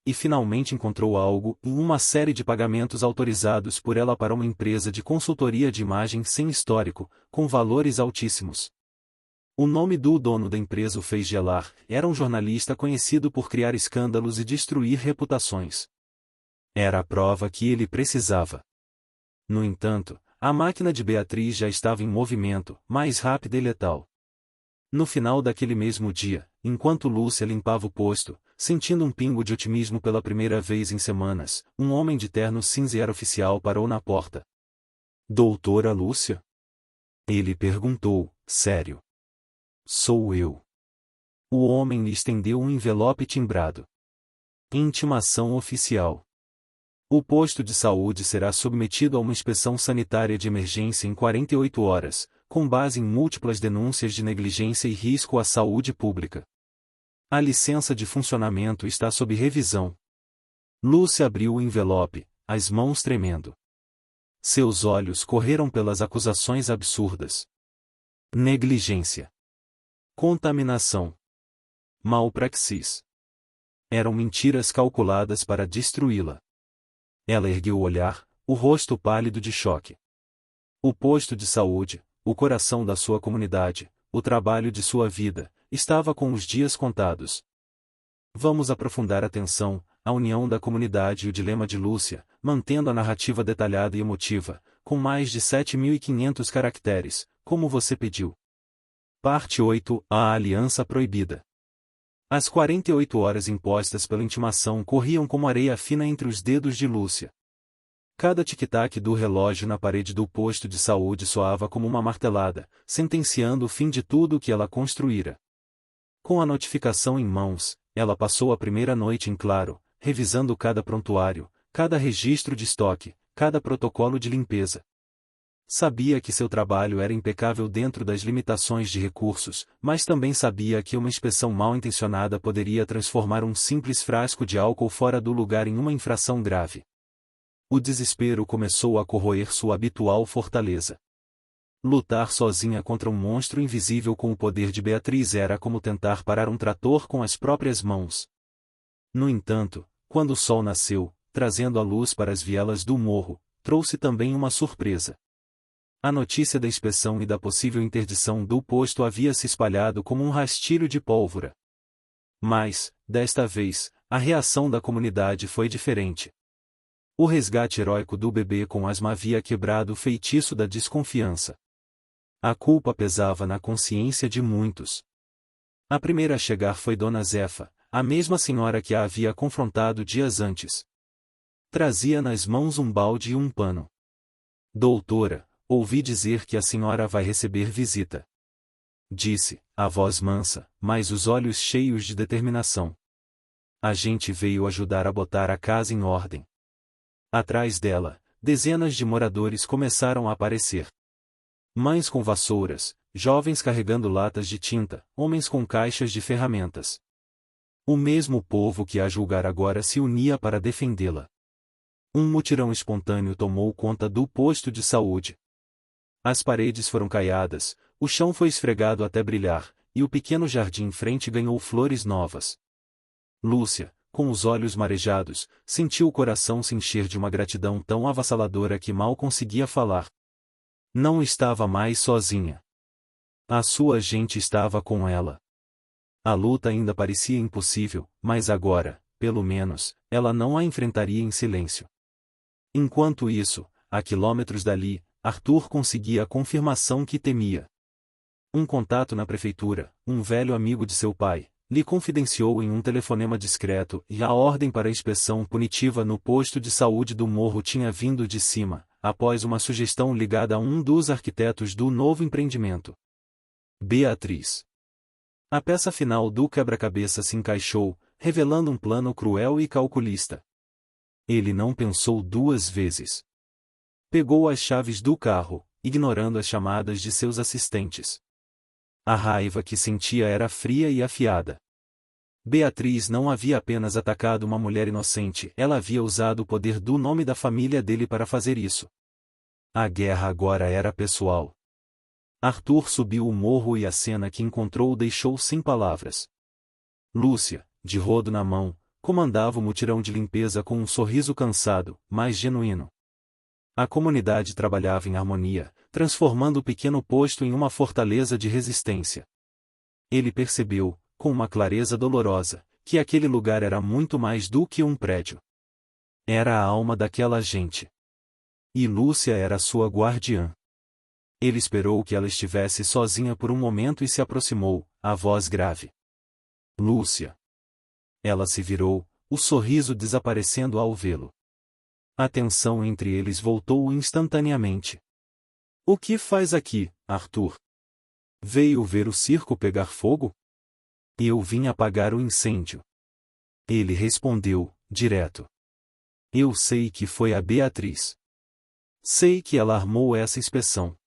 E finalmente encontrou algo em uma série de pagamentos autorizados por ela para uma empresa de consultoria de imagem sem histórico, com valores altíssimos. O nome do dono da empresa o fez gelar, era um jornalista conhecido por criar escândalos e destruir reputações. Era a prova que ele precisava. No entanto, a máquina de Beatriz já estava em movimento, mais rápida e letal. No final daquele mesmo dia, enquanto Lúcia limpava o posto, sentindo um pingo de otimismo pela primeira vez em semanas, um homem de terno cinza oficial parou na porta. Doutora Lúcia? Ele perguntou, sério. Sou eu. O homem lhe estendeu um envelope timbrado. Intimação oficial. O posto de saúde será submetido a uma inspeção sanitária de emergência em 48 horas, com base em múltiplas denúncias de negligência e risco à saúde pública. A licença de funcionamento está sob revisão. Lúcia abriu o envelope, as mãos tremendo. Seus olhos correram pelas acusações absurdas. Negligência. Contaminação. Malpraxis. Eram mentiras calculadas para destruí-la. Ela ergueu o olhar, o rosto pálido de choque. O posto de saúde, o coração da sua comunidade, o trabalho de sua vida, estava com os dias contados. Vamos aprofundar a tensão, a união da comunidade e o dilema de Lúcia, mantendo a narrativa detalhada e emotiva, com mais de 7.500 caracteres, como você pediu. Parte 8. A Aliança Proibida. As 48 horas impostas pela intimação corriam como areia fina entre os dedos de Lúcia. Cada tic-tac do relógio na parede do posto de saúde soava como uma martelada, sentenciando o fim de tudo o que ela construíra. Com a notificação em mãos, ela passou a primeira noite em claro, revisando cada prontuário, cada registro de estoque, cada protocolo de limpeza. Sabia que seu trabalho era impecável dentro das limitações de recursos, mas também sabia que uma inspeção mal-intencionada poderia transformar um simples frasco de álcool fora do lugar em uma infração grave. O desespero começou a corroer sua habitual fortaleza. Lutar sozinha contra um monstro invisível com o poder de Beatriz era como tentar parar um trator com as próprias mãos. No entanto, quando o sol nasceu, trazendo a luz para as vielas do morro, trouxe também uma surpresa. A notícia da inspeção e da possível interdição do posto havia se espalhado como um rastilho de pólvora. Mas, desta vez, a reação da comunidade foi diferente. O resgate heróico do bebê com asma havia quebrado o feitiço da desconfiança. A culpa pesava na consciência de muitos. A primeira a chegar foi Dona Zefa, a mesma senhora que a havia confrontado dias antes. Trazia nas mãos um balde e um pano. Doutora, ouvi dizer que a senhora vai receber visita. Disse, a voz mansa, mas os olhos cheios de determinação. A gente veio ajudar a botar a casa em ordem. Atrás dela, dezenas de moradores começaram a aparecer. Mães com vassouras, jovens carregando latas de tinta, homens com caixas de ferramentas. O mesmo povo que a julgar agora se unia para defendê-la. Um mutirão espontâneo tomou conta do posto de saúde. As paredes foram caiadas, o chão foi esfregado até brilhar, e o pequeno jardim em frente ganhou flores novas. Lúcia, com os olhos marejados, sentiu o coração se encher de uma gratidão tão avassaladora que mal conseguia falar. Não estava mais sozinha. A sua gente estava com ela. A luta ainda parecia impossível, mas agora, pelo menos, ela não a enfrentaria em silêncio. Enquanto isso, a quilômetros dali, Arthur conseguia a confirmação que temia. Um contato na prefeitura, um velho amigo de seu pai, lhe confidenciou em um telefonema discreto e a ordem para a inspeção punitiva no posto de saúde do morro tinha vindo de cima, após uma sugestão ligada a um dos arquitetos do novo empreendimento. Beatriz. A peça final do quebra-cabeça se encaixou, revelando um plano cruel e calculista. Ele não pensou duas vezes. Pegou as chaves do carro, ignorando as chamadas de seus assistentes. A raiva que sentia era fria e afiada. Beatriz não havia apenas atacado uma mulher inocente, ela havia usado o poder do nome da família dele para fazer isso. A guerra agora era pessoal. Arthur subiu o morro e a cena que encontrou o deixou sem palavras. Lúcia, de rodo na mão, comandava o mutirão de limpeza com um sorriso cansado, mas genuíno. A comunidade trabalhava em harmonia, transformando o pequeno posto em uma fortaleza de resistência. Ele percebeu, com uma clareza dolorosa, que aquele lugar era muito mais do que um prédio. Era a alma daquela gente. E Lúcia era sua guardiã. Ele esperou que ela estivesse sozinha por um momento e se aproximou, a voz grave. Lúcia. Ela se virou, o sorriso desaparecendo ao vê-lo. A tensão entre eles voltou instantaneamente. O que faz aqui, Arthur? Veio ver o circo pegar fogo? Eu vim apagar o incêndio. Ele respondeu, direto. Eu sei que foi a Beatriz. Sei que ela armou essa inspeção.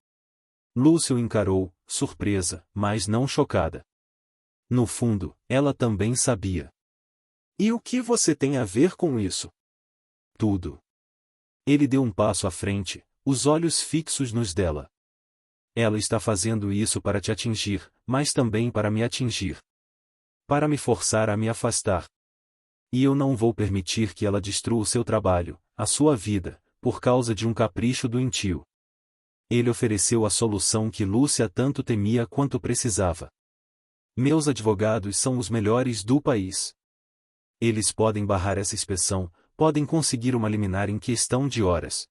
Lúcia o encarou, surpresa, mas não chocada. No fundo, ela também sabia. E o que você tem a ver com isso? Tudo. Ele deu um passo à frente, os olhos fixos nos dela. Ela está fazendo isso para te atingir, mas também para me atingir. Para me forçar a me afastar. E eu não vou permitir que ela destrua o seu trabalho, a sua vida, por causa de um capricho doentio. Ele ofereceu a solução que Lúcia tanto temia quanto precisava. Meus advogados são os melhores do país. Eles podem barrar essa inspeção, podem conseguir uma liminar em questão de horas.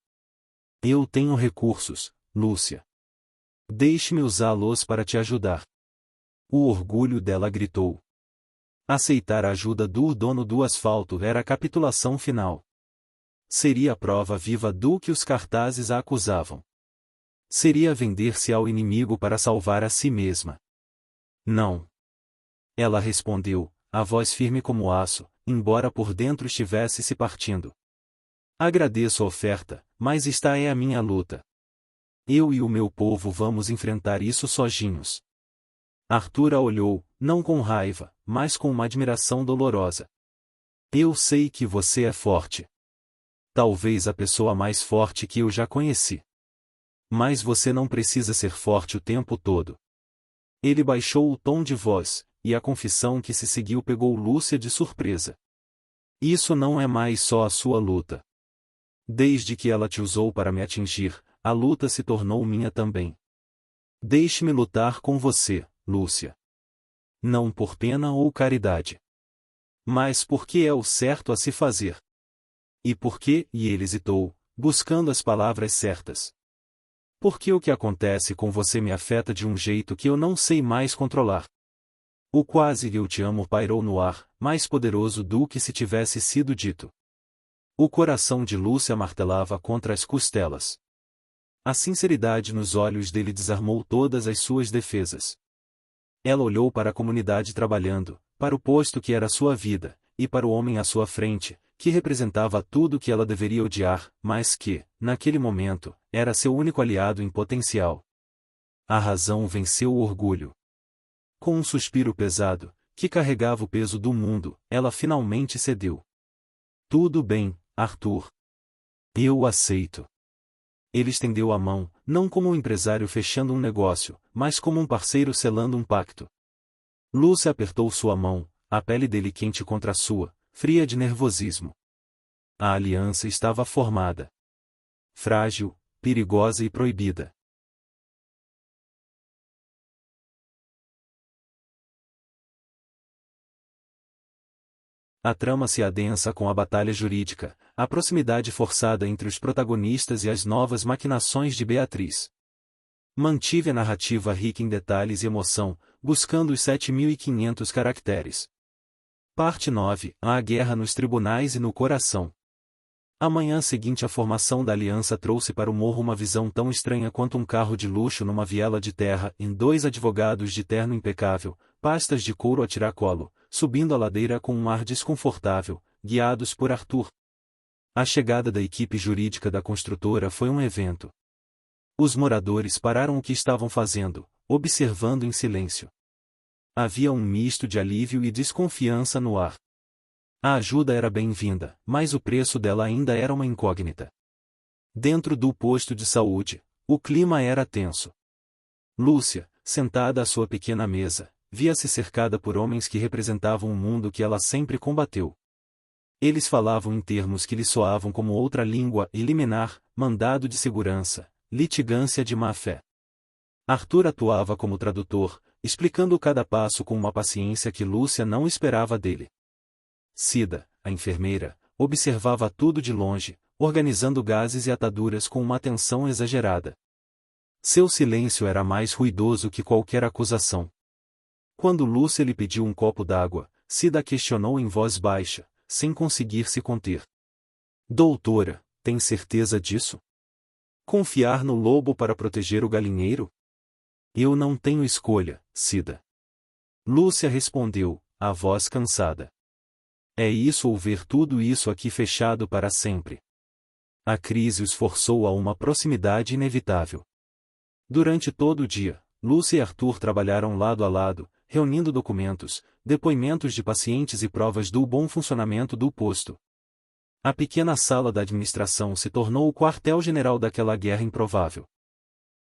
Eu tenho recursos, Lúcia. Deixe-me usá-los para te ajudar. O orgulho dela gritou. Aceitar a ajuda do dono do asfalto era a capitulação final. Seria a prova viva do que os cartazes a acusavam. Seria vender-se ao inimigo para salvar a si mesma. Não. Ela respondeu, a voz firme como aço, embora por dentro estivesse se partindo. Agradeço a oferta, mas esta é a minha luta. Eu e o meu povo vamos enfrentar isso sozinhos. Arthur a olhou, não com raiva, mas com uma admiração dolorosa. Eu sei que você é forte. Talvez a pessoa mais forte que eu já conheci. Mas você não precisa ser forte o tempo todo. Ele baixou o tom de voz, e a confissão que se seguiu pegou Lúcia de surpresa. Isso não é mais só a sua luta. Desde que ela te usou para me atingir, a luta se tornou minha também. Deixe-me lutar com você, Lúcia. Não por pena ou caridade. Mas porque é o certo a se fazer. E porque, e ele hesitou, buscando as palavras certas. Porque o que acontece com você me afeta de um jeito que eu não sei mais controlar. O quase eu te amo pairou no ar, mais poderoso do que se tivesse sido dito. O coração de Lúcia martelava contra as costelas. A sinceridade nos olhos dele desarmou todas as suas defesas. Ela olhou para a comunidade trabalhando, para o posto que era sua vida, e para o homem à sua frente, que representava tudo que ela deveria odiar, mas que, naquele momento, era seu único aliado em potencial. A razão venceu o orgulho. Com um suspiro pesado, que carregava o peso do mundo, ela finalmente cedeu. Tudo bem, Arthur. Eu o aceito. Ele estendeu a mão, não como um empresário fechando um negócio, mas como um parceiro selando um pacto. Lúcia apertou sua mão, a pele dele quente contra a sua, fria de nervosismo. A aliança estava formada. Frágil, perigosa e proibida. A trama se adensa com a batalha jurídica, a proximidade forçada entre os protagonistas e as novas maquinações de Beatriz. Mantive a narrativa rica em detalhes e emoção, buscando os 7.500 caracteres. Parte 9. A guerra nos tribunais e no coração. A manhã seguinte à formação da aliança trouxe para o morro uma visão tão estranha quanto um carro de luxo numa viela de terra, em 2 advogados de terno impecável, pastas de couro a tiracolo, subindo a ladeira com um ar desconfortável, guiados por Arthur. A chegada da equipe jurídica da construtora foi um evento. Os moradores pararam o que estavam fazendo, observando em silêncio. Havia um misto de alívio e desconfiança no ar. A ajuda era bem-vinda, mas o preço dela ainda era uma incógnita. Dentro do posto de saúde, o clima era tenso. Lúcia, sentada à sua pequena mesa, via-se cercada por homens que representavam um mundo que ela sempre combateu. Eles falavam em termos que lhe soavam como outra língua e liminar, mandado de segurança, litigância de má-fé. Arthur atuava como tradutor, explicando cada passo com uma paciência que Lúcia não esperava dele. Cida, a enfermeira, observava tudo de longe, organizando gases e ataduras com uma atenção exagerada. Seu silêncio era mais ruidoso que qualquer acusação. Quando Lúcia lhe pediu um copo d'água, Cida questionou em voz baixa, sem conseguir se conter. Doutora, tem certeza disso? Confiar no lobo para proteger o galinheiro? Eu não tenho escolha, Cida. Lúcia respondeu, a voz cansada. É isso ou ver tudo isso aqui fechado para sempre. A crise os forçou a uma proximidade inevitável. Durante todo o dia, Lúcia e Arthur trabalharam lado a lado, reunindo documentos, depoimentos de pacientes e provas do bom funcionamento do posto. A pequena sala da administração se tornou o quartel-general daquela guerra improvável.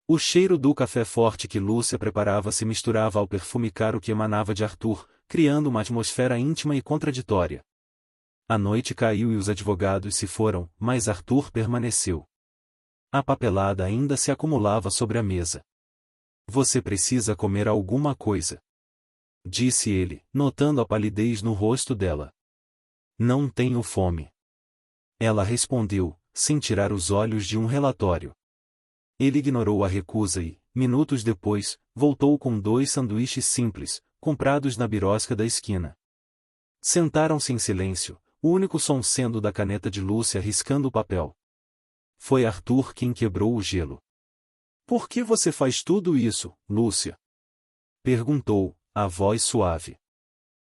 O cheiro do café forte que Lúcia preparava se misturava ao perfume caro que emanava de Arthur, criando uma atmosfera íntima e contraditória. A noite caiu e os advogados se foram, mas Arthur permaneceu. A papelada ainda se acumulava sobre a mesa. Você precisa comer alguma coisa, disse ele, notando a palidez no rosto dela. Não tenho fome. Ela respondeu, sem tirar os olhos de um relatório. Ele ignorou a recusa e, minutos depois, voltou com 2 sanduíches simples, comprados na birosca da esquina. Sentaram-se em silêncio, o único som sendo da caneta de Lúcia riscando o papel. Foi Arthur quem quebrou o gelo. Por que você faz tudo isso, Lúcia? Perguntou, a voz suave.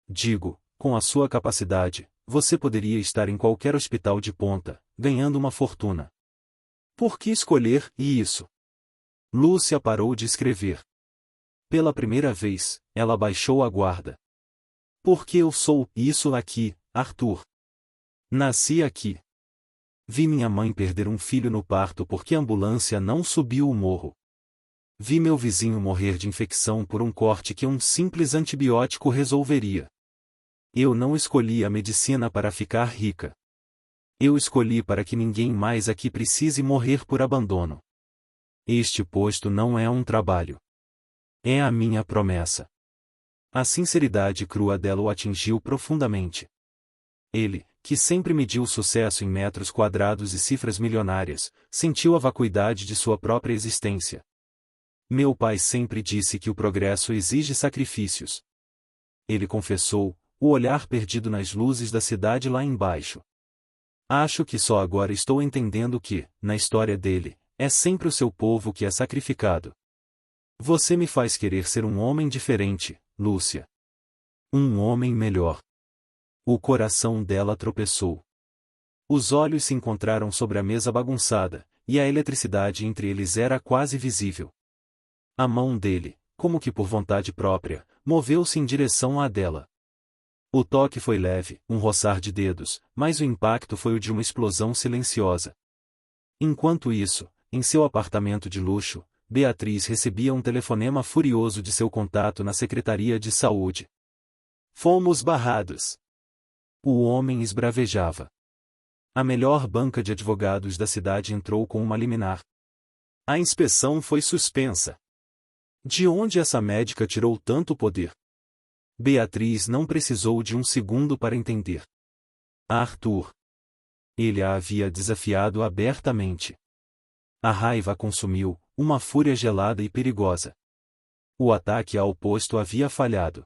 Digo, com a sua capacidade, você poderia estar em qualquer hospital de ponta, ganhando uma fortuna. Por que escolher isso? Lúcia parou de escrever. Pela primeira vez, ela baixou a guarda. Porque eu sou isso aqui, Arthur. Nasci aqui. Vi minha mãe perder um filho no parto porque a ambulância não subiu o morro. Vi meu vizinho morrer de infecção por um corte que um simples antibiótico resolveria. Eu não escolhi a medicina para ficar rica. Eu escolhi para que ninguém mais aqui precise morrer por abandono. Este posto não é um trabalho. É a minha promessa. A sinceridade crua dela o atingiu profundamente. Ele, que sempre mediu o sucesso em metros quadrados e cifras milionárias, sentiu a vacuidade de sua própria existência. Meu pai sempre disse que o progresso exige sacrifícios. Ele confessou, o olhar perdido nas luzes da cidade lá embaixo. Acho que só agora estou entendendo que, na história dele, é sempre o seu povo que é sacrificado. Você me faz querer ser um homem diferente, Lúcia. Um homem melhor. O coração dela tropeçou. Os olhos se encontraram sobre a mesa bagunçada, e a eletricidade entre eles era quase visível. A mão dele, como que por vontade própria, moveu-se em direção à dela. O toque foi leve, um roçar de dedos, mas o impacto foi o de uma explosão silenciosa. Enquanto isso, em seu apartamento de luxo, Beatriz recebia um telefonema furioso de seu contato na Secretaria de Saúde. Fomos barrados. O homem esbravejava. A melhor banca de advogados da cidade entrou com uma liminar. A inspeção foi suspensa. De onde essa médica tirou tanto poder? Beatriz não precisou de um segundo para entender. Arthur. Ele a havia desafiado abertamente. A raiva a consumiu, uma fúria gelada e perigosa. O ataque ao posto havia falhado.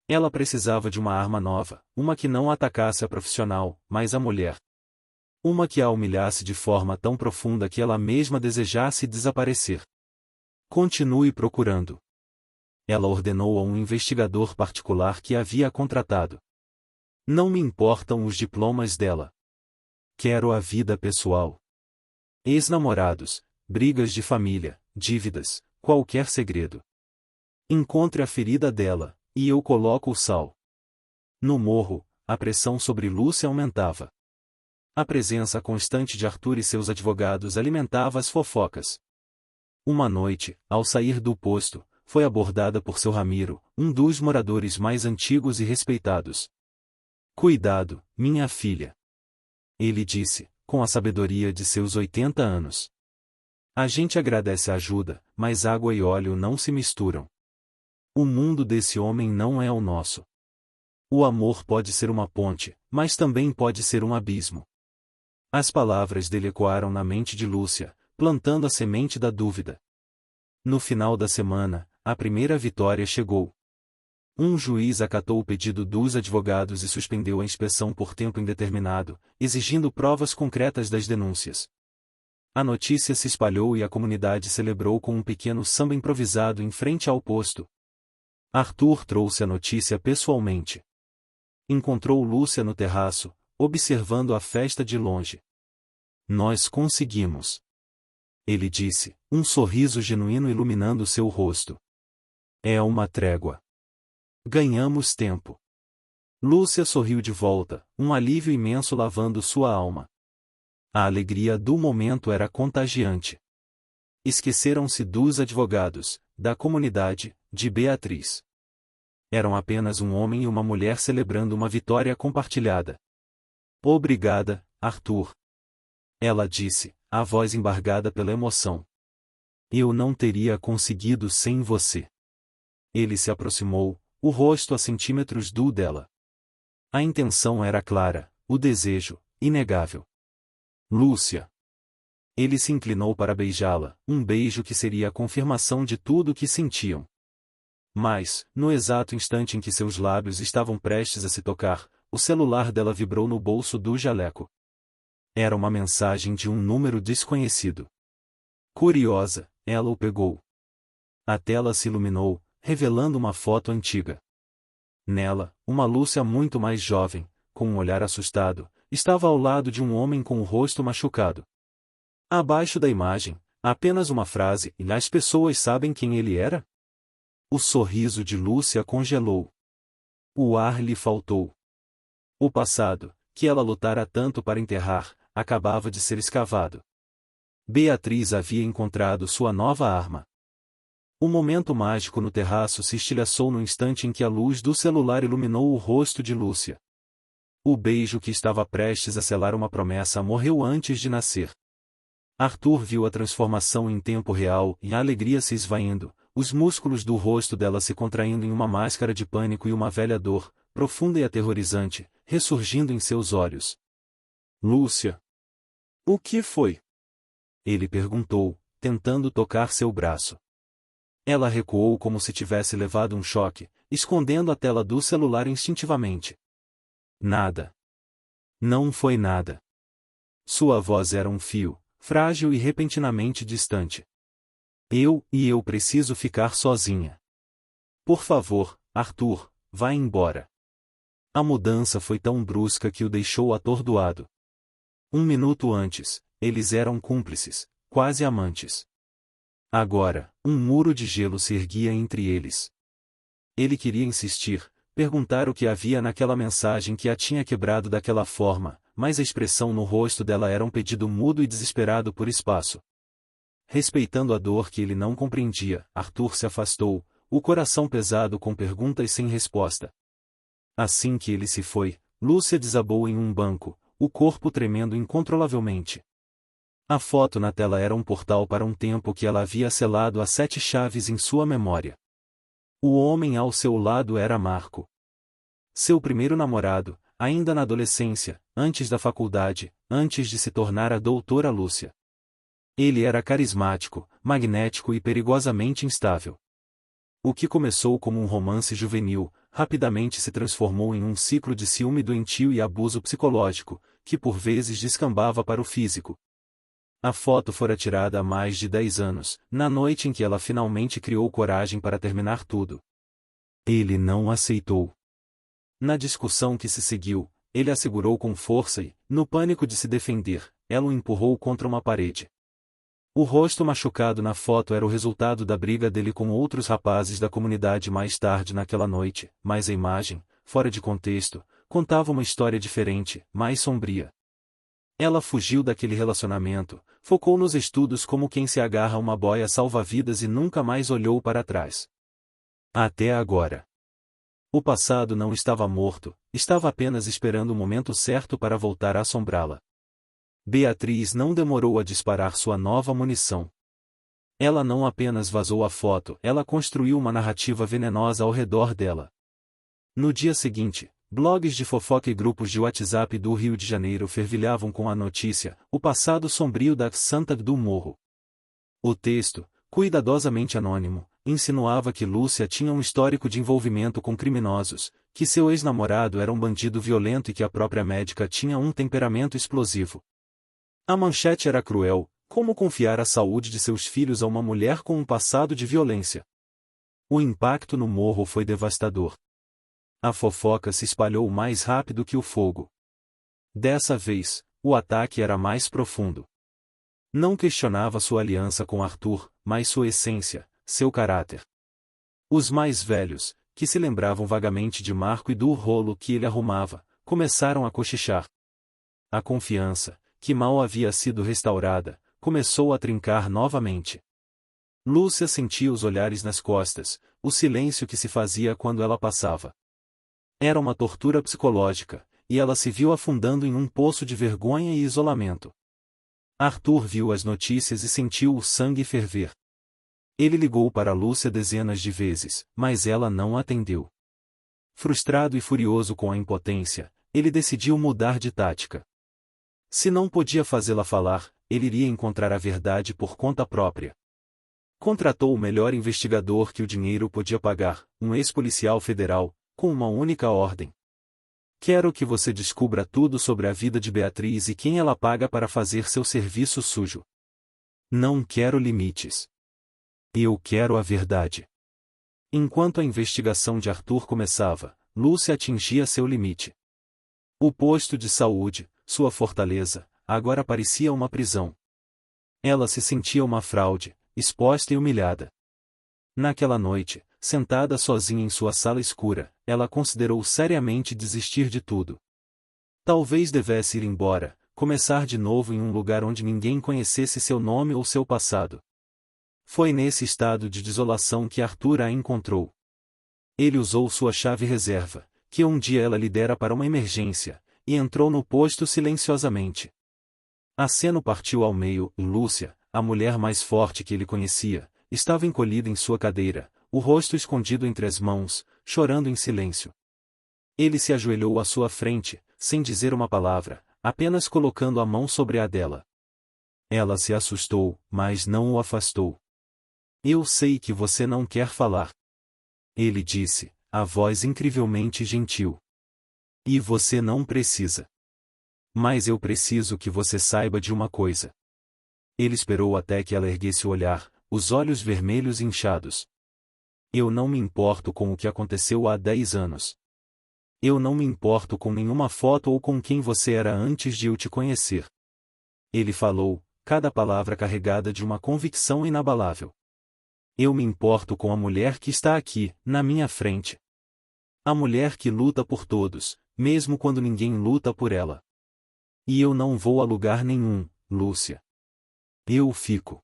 Ela precisava de uma arma nova, uma que não atacasse a profissional, mas a mulher. Uma que a humilhasse de forma tão profunda que ela mesma desejasse desaparecer. Continue procurando. Ela ordenou a um investigador particular que havia contratado. Não me importam os diplomas dela. Quero a vida pessoal. Ex-namorados, brigas de família, dívidas, qualquer segredo. Encontre a ferida dela, e eu coloco o sal. No morro, a pressão sobre Lúcia aumentava. A presença constante de Arthur e seus advogados alimentava as fofocas. Uma noite, ao sair do posto, foi abordada por seu Ramiro, um dos moradores mais antigos e respeitados. Cuidado, minha filha. Ele disse, com a sabedoria de seus 80 anos. A gente agradece a ajuda, mas água e óleo não se misturam. O mundo desse homem não é o nosso. O amor pode ser uma ponte, mas também pode ser um abismo. As palavras dele ecoaram na mente de Lúcia, plantando a semente da dúvida. No final da semana, a primeira vitória chegou. Um juiz acatou o pedido dos advogados e suspendeu a inspeção por tempo indeterminado, exigindo provas concretas das denúncias. A notícia se espalhou e a comunidade celebrou com um pequeno samba improvisado em frente ao posto. Arthur trouxe a notícia pessoalmente. Encontrou Lúcia no terraço, observando a festa de longe. Nós conseguimos. Ele disse, um sorriso genuíno iluminando seu rosto. É uma trégua. Ganhamos tempo. Lúcia sorriu de volta, um alívio imenso lavando sua alma. A alegria do momento era contagiante. Esqueceram-se dos advogados, da comunidade, de Beatriz. Eram apenas um homem e uma mulher celebrando uma vitória compartilhada. Obrigada, Arthur. Ela disse, a voz embargada pela emoção. Eu não teria conseguido sem você. Ele se aproximou, o rosto a centímetros do dela. A intenção era clara, o desejo, inegável. Lúcia. Ele se inclinou para beijá-la, um beijo que seria a confirmação de tudo o que sentiam. Mas, no exato instante em que seus lábios estavam prestes a se tocar, o celular dela vibrou no bolso do jaleco. Era uma mensagem de um número desconhecido. Curiosa, ela o pegou. A tela se iluminou, revelando uma foto antiga. Nela, uma Lúcia muito mais jovem, com um olhar assustado, estava ao lado de um homem com o rosto machucado. Abaixo da imagem, apenas uma frase, e as pessoas sabem quem ele era? O sorriso de Lúcia congelou. O ar lhe faltou. O passado, que ela lutara tanto para enterrar, acabava de ser escavado. Beatriz havia encontrado sua nova arma. O momento mágico no terraço se estilhaçou no instante em que a luz do celular iluminou o rosto de Lúcia. O beijo que estava prestes a selar uma promessa morreu antes de nascer. Arthur viu a transformação em tempo real e a alegria se esvaindo, os músculos do rosto dela se contraindo em uma máscara de pânico e uma velha dor, profunda e aterrorizante, ressurgindo em seus olhos. Lúcia. O que foi? Ele perguntou, tentando tocar seu braço. Ela recuou como se tivesse levado um choque, escondendo a tela do celular instintivamente. Nada. Não foi nada. Sua voz era um fio, frágil e repentinamente distante. Eu preciso ficar sozinha. Por favor, Arthur, vá embora. A mudança foi tão brusca que o deixou atordoado. Um minuto antes, eles eram cúmplices, quase amantes. Agora, um muro de gelo se erguia entre eles. Ele queria insistir, perguntar o que havia naquela mensagem que a tinha quebrado daquela forma, mas a expressão no rosto dela era um pedido mudo e desesperado por espaço. Respeitando a dor que ele não compreendia, Arthur se afastou, o coração pesado com perguntas sem resposta. Assim que ele se foi, Lúcia desabou em um banco, o corpo tremendo incontrolavelmente. A foto na tela era um portal para um tempo que ela havia selado a 7 chaves em sua memória. O homem ao seu lado era Marco. Seu primeiro namorado, ainda na adolescência, antes da faculdade, antes de se tornar a doutora Lúcia. Ele era carismático, magnético e perigosamente instável. O que começou como um romance juvenil, rapidamente se transformou em um ciclo de ciúme doentio e abuso psicológico, que por vezes descambava para o físico. A foto fora tirada há mais de 10 anos, na noite em que ela finalmente criou coragem para terminar tudo. Ele não aceitou. Na discussão que se seguiu, ele a segurou com força e, no pânico de se defender, ela o empurrou contra uma parede. O rosto machucado na foto era o resultado da briga dele com outros rapazes da comunidade mais tarde naquela noite, mas a imagem, fora de contexto, contava uma história diferente, mais sombria. Ela fugiu daquele relacionamento, focou nos estudos como quem se agarra a uma boia salva-vidas e nunca mais olhou para trás. Até agora. O passado não estava morto, estava apenas esperando o momento certo para voltar a assombrá-la. Beatriz não demorou a disparar sua nova munição. Ela não apenas vazou a foto, ela construiu uma narrativa venenosa ao redor dela. No dia seguinte, blogs de fofoca e grupos de WhatsApp do Rio de Janeiro fervilhavam com a notícia: o passado sombrio da Santa do Morro. O texto, cuidadosamente anônimo, insinuava que Lúcia tinha um histórico de envolvimento com criminosos, que seu ex-namorado era um bandido violento e que a própria médica tinha um temperamento explosivo. A manchete era cruel: como confiar a saúde de seus filhos a uma mulher com um passado de violência? O impacto no morro foi devastador. A fofoca se espalhou mais rápido que o fogo. Dessa vez, o ataque era mais profundo. Não questionava sua aliança com Arthur, mas sua essência, seu caráter. Os mais velhos, que se lembravam vagamente de Marco e do rolo que ele arrumava, começaram a cochichar. A confiança, que mal havia sido restaurada, começou a trincar novamente. Lúcia sentia os olhares nas costas, o silêncio que se fazia quando ela passava. Era uma tortura psicológica, e ela se viu afundando em um poço de vergonha e isolamento. Arthur viu as notícias e sentiu o sangue ferver. Ele ligou para Lúcia dezenas de vezes, mas ela não atendeu. Frustrado e furioso com a impotência, ele decidiu mudar de tática. Se não podia fazê-la falar, ele iria encontrar a verdade por conta própria. Contratou o melhor investigador que o dinheiro podia pagar, um ex-policial federal, com uma única ordem. Quero que você descubra tudo sobre a vida de Beatriz e quem ela paga para fazer seu serviço sujo. Não quero limites. Eu quero a verdade. Enquanto a investigação de Arthur começava, Lúcia atingia seu limite. O posto de saúde, sua fortaleza, agora parecia uma prisão. Ela se sentia uma fraude, exposta e humilhada. Naquela noite, sentada sozinha em sua sala escura, ela considerou seriamente desistir de tudo. Talvez devesse ir embora, começar de novo em um lugar onde ninguém conhecesse seu nome ou seu passado. Foi nesse estado de desolação que Arthur a encontrou. Ele usou sua chave reserva, que um dia ela lhe dera para uma emergência, e entrou no posto silenciosamente. A cena partiu ao meio, e Lúcia, a mulher mais forte que ele conhecia, estava encolhida em sua cadeira, o rosto escondido entre as mãos, chorando em silêncio. Ele se ajoelhou à sua frente, sem dizer uma palavra, apenas colocando a mão sobre a dela. Ela se assustou, mas não o afastou. Eu sei que você não quer falar. Ele disse, a voz incrivelmente gentil. E você não precisa. Mas eu preciso que você saiba de uma coisa. Ele esperou até que ela erguesse o olhar, os olhos vermelhos inchados. Eu não me importo com o que aconteceu há 10 anos. Eu não me importo com nenhuma foto ou com quem você era antes de eu te conhecer. Ele falou, cada palavra carregada de uma convicção inabalável. Eu me importo com a mulher que está aqui, na minha frente. A mulher que luta por todos, mesmo quando ninguém luta por ela. E eu não vou a lugar nenhum, Lúcia. Eu fico.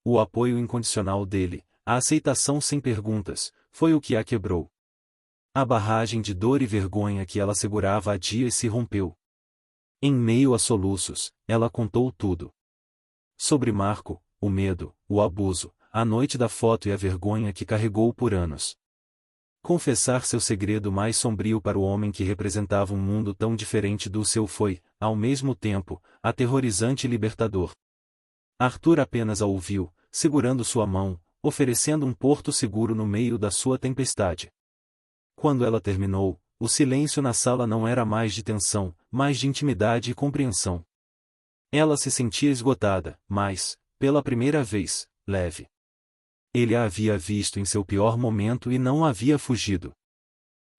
O apoio incondicional dele, a aceitação sem perguntas, foi o que a quebrou. A barragem de dor e vergonha que ela segurava há dias se rompeu. Em meio a soluços, ela contou tudo. Sobre Marco, o medo, o abuso, a noite da foto e a vergonha que carregou por anos. Confessar seu segredo mais sombrio para o homem que representava um mundo tão diferente do seu foi, ao mesmo tempo, aterrorizante e libertador. Arthur apenas a ouviu, segurando sua mão, oferecendo um porto seguro no meio da sua tempestade. Quando ela terminou, o silêncio na sala não era mais de tensão, mas de intimidade e compreensão. Ela se sentia esgotada, mas, pela primeira vez, leve. Ele a havia visto em seu pior momento e não havia fugido.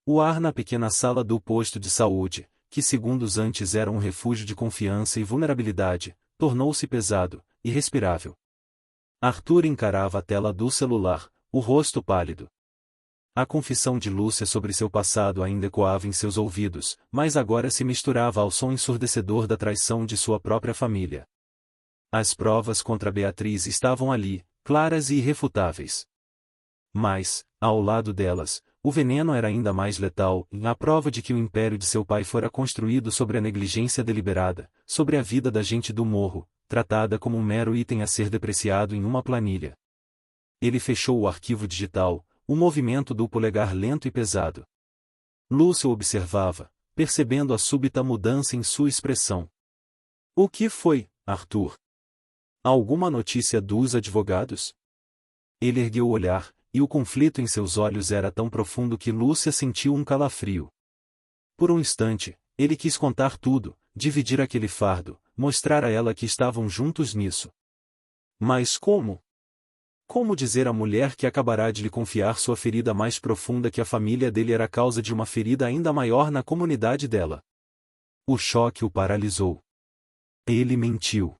O ar na pequena sala do posto de saúde, que segundos antes era um refúgio de confiança e vulnerabilidade, tornou-se pesado, irrespirável. Arthur encarava a tela do celular, o rosto pálido. A confissão de Lúcia sobre seu passado ainda ecoava em seus ouvidos, mas agora se misturava ao som ensurdecedor da traição de sua própria família. As provas contra Beatriz estavam ali, claras e irrefutáveis. Mas, ao lado delas, o veneno era ainda mais letal, a prova de que o império de seu pai fora construído sobre a negligência deliberada, sobre a vida da gente do morro, tratada como um mero item a ser depreciado em uma planilha. Ele fechou o arquivo digital, o movimento do polegar lento e pesado. Lúcia observava, percebendo a súbita mudança em sua expressão. O que foi, Arthur? Alguma notícia dos advogados? Ele ergueu o olhar, e o conflito em seus olhos era tão profundo que Lúcia sentiu um calafrio. Por um instante, ele quis contar tudo, dividir aquele fardo, mostrar a ela que estavam juntos nisso. Mas como? Como dizer à mulher que acabará de lhe confiar sua ferida mais profunda que a família dele era causa de uma ferida ainda maior na comunidade dela? O choque o paralisou. Ele mentiu.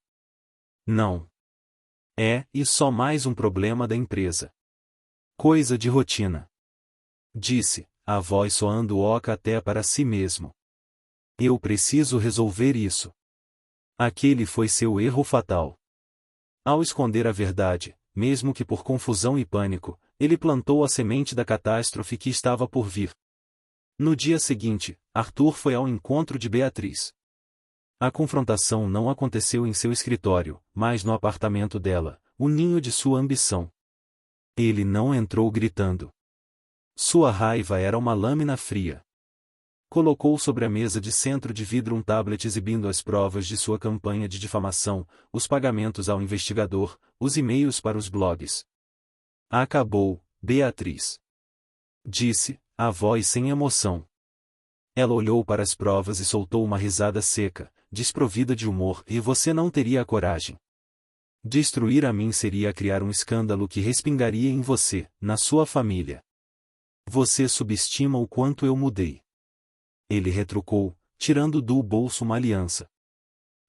Não. E só mais um problema da empresa. Coisa de rotina. Disse, a voz soando oca até para si mesmo. Eu preciso resolver isso. Aquele foi seu erro fatal. Ao esconder a verdade, mesmo que por confusão e pânico, ele plantou a semente da catástrofe que estava por vir. No dia seguinte, Arthur foi ao encontro de Beatriz. A confrontação não aconteceu em seu escritório, mas no apartamento dela, o ninho de sua ambição. Ele não entrou gritando. Sua raiva era uma lâmina fria. Colocou sobre a mesa de centro de vidro um tablet exibindo as provas de sua campanha de difamação, os pagamentos ao investigador, os e-mails para os blogs. Acabou, Beatriz. Disse, a voz sem emoção. Ela olhou para as provas e soltou uma risada seca, desprovida de humor, e você não teria a coragem. Destruir a mim seria criar um escândalo que respingaria em você, na sua família. Você subestima o quanto eu mudei. Ele retrucou, tirando do bolso uma aliança.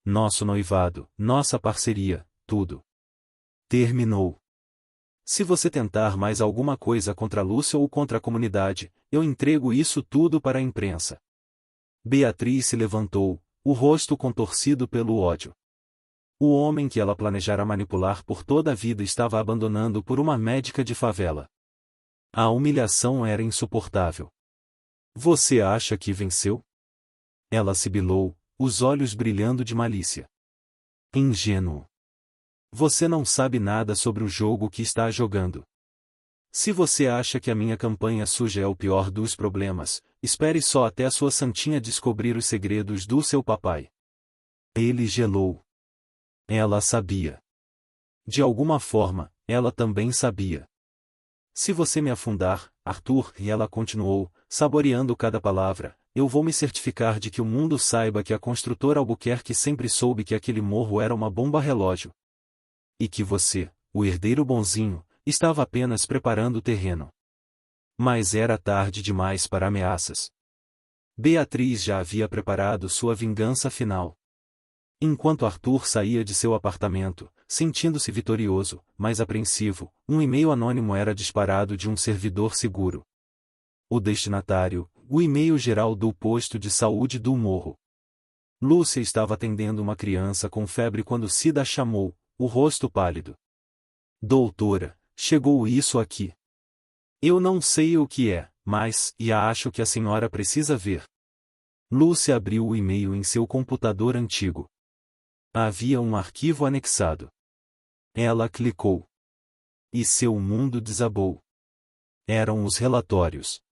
Nosso noivado, nossa parceria, tudo. Terminou. Se você tentar mais alguma coisa contra Lúcia ou contra a comunidade, eu entrego isso tudo para a imprensa. Beatriz se levantou, o rosto contorcido pelo ódio. O homem que ela planejara manipular por toda a vida estava abandonando por uma médica de favela. A humilhação era insuportável. Você acha que venceu? Ela sibilou, os olhos brilhando de malícia. Ingênuo. Você não sabe nada sobre o jogo que está jogando. Se você acha que a minha campanha suja é o pior dos problemas, espere só até a sua santinha descobrir os segredos do seu papai. Ele gelou. Ela sabia. De alguma forma, ela também sabia. Se você me afundar, Arthur, e ela continuou, saboreando cada palavra, eu vou me certificar de que o mundo saiba que a construtora Albuquerque sempre soube que aquele morro era uma bomba relógio. E que você, o herdeiro bonzinho, estava apenas preparando o terreno. Mas era tarde demais para ameaças. Beatriz já havia preparado sua vingança final. Enquanto Arthur saía de seu apartamento, sentindo-se vitorioso, mas apreensivo, um e-mail anônimo era disparado de um servidor seguro. O destinatário, o e-mail geral do posto de saúde do morro. Lúcia estava atendendo uma criança com febre quando Cida a chamou, o rosto pálido. Doutora, chegou isso aqui. Eu não sei o que é, mas, acho que a senhora precisa ver. Lúcia abriu o e-mail em seu computador antigo. Havia um arquivo anexado. Ela clicou. E seu mundo desabou. Eram os relatórios.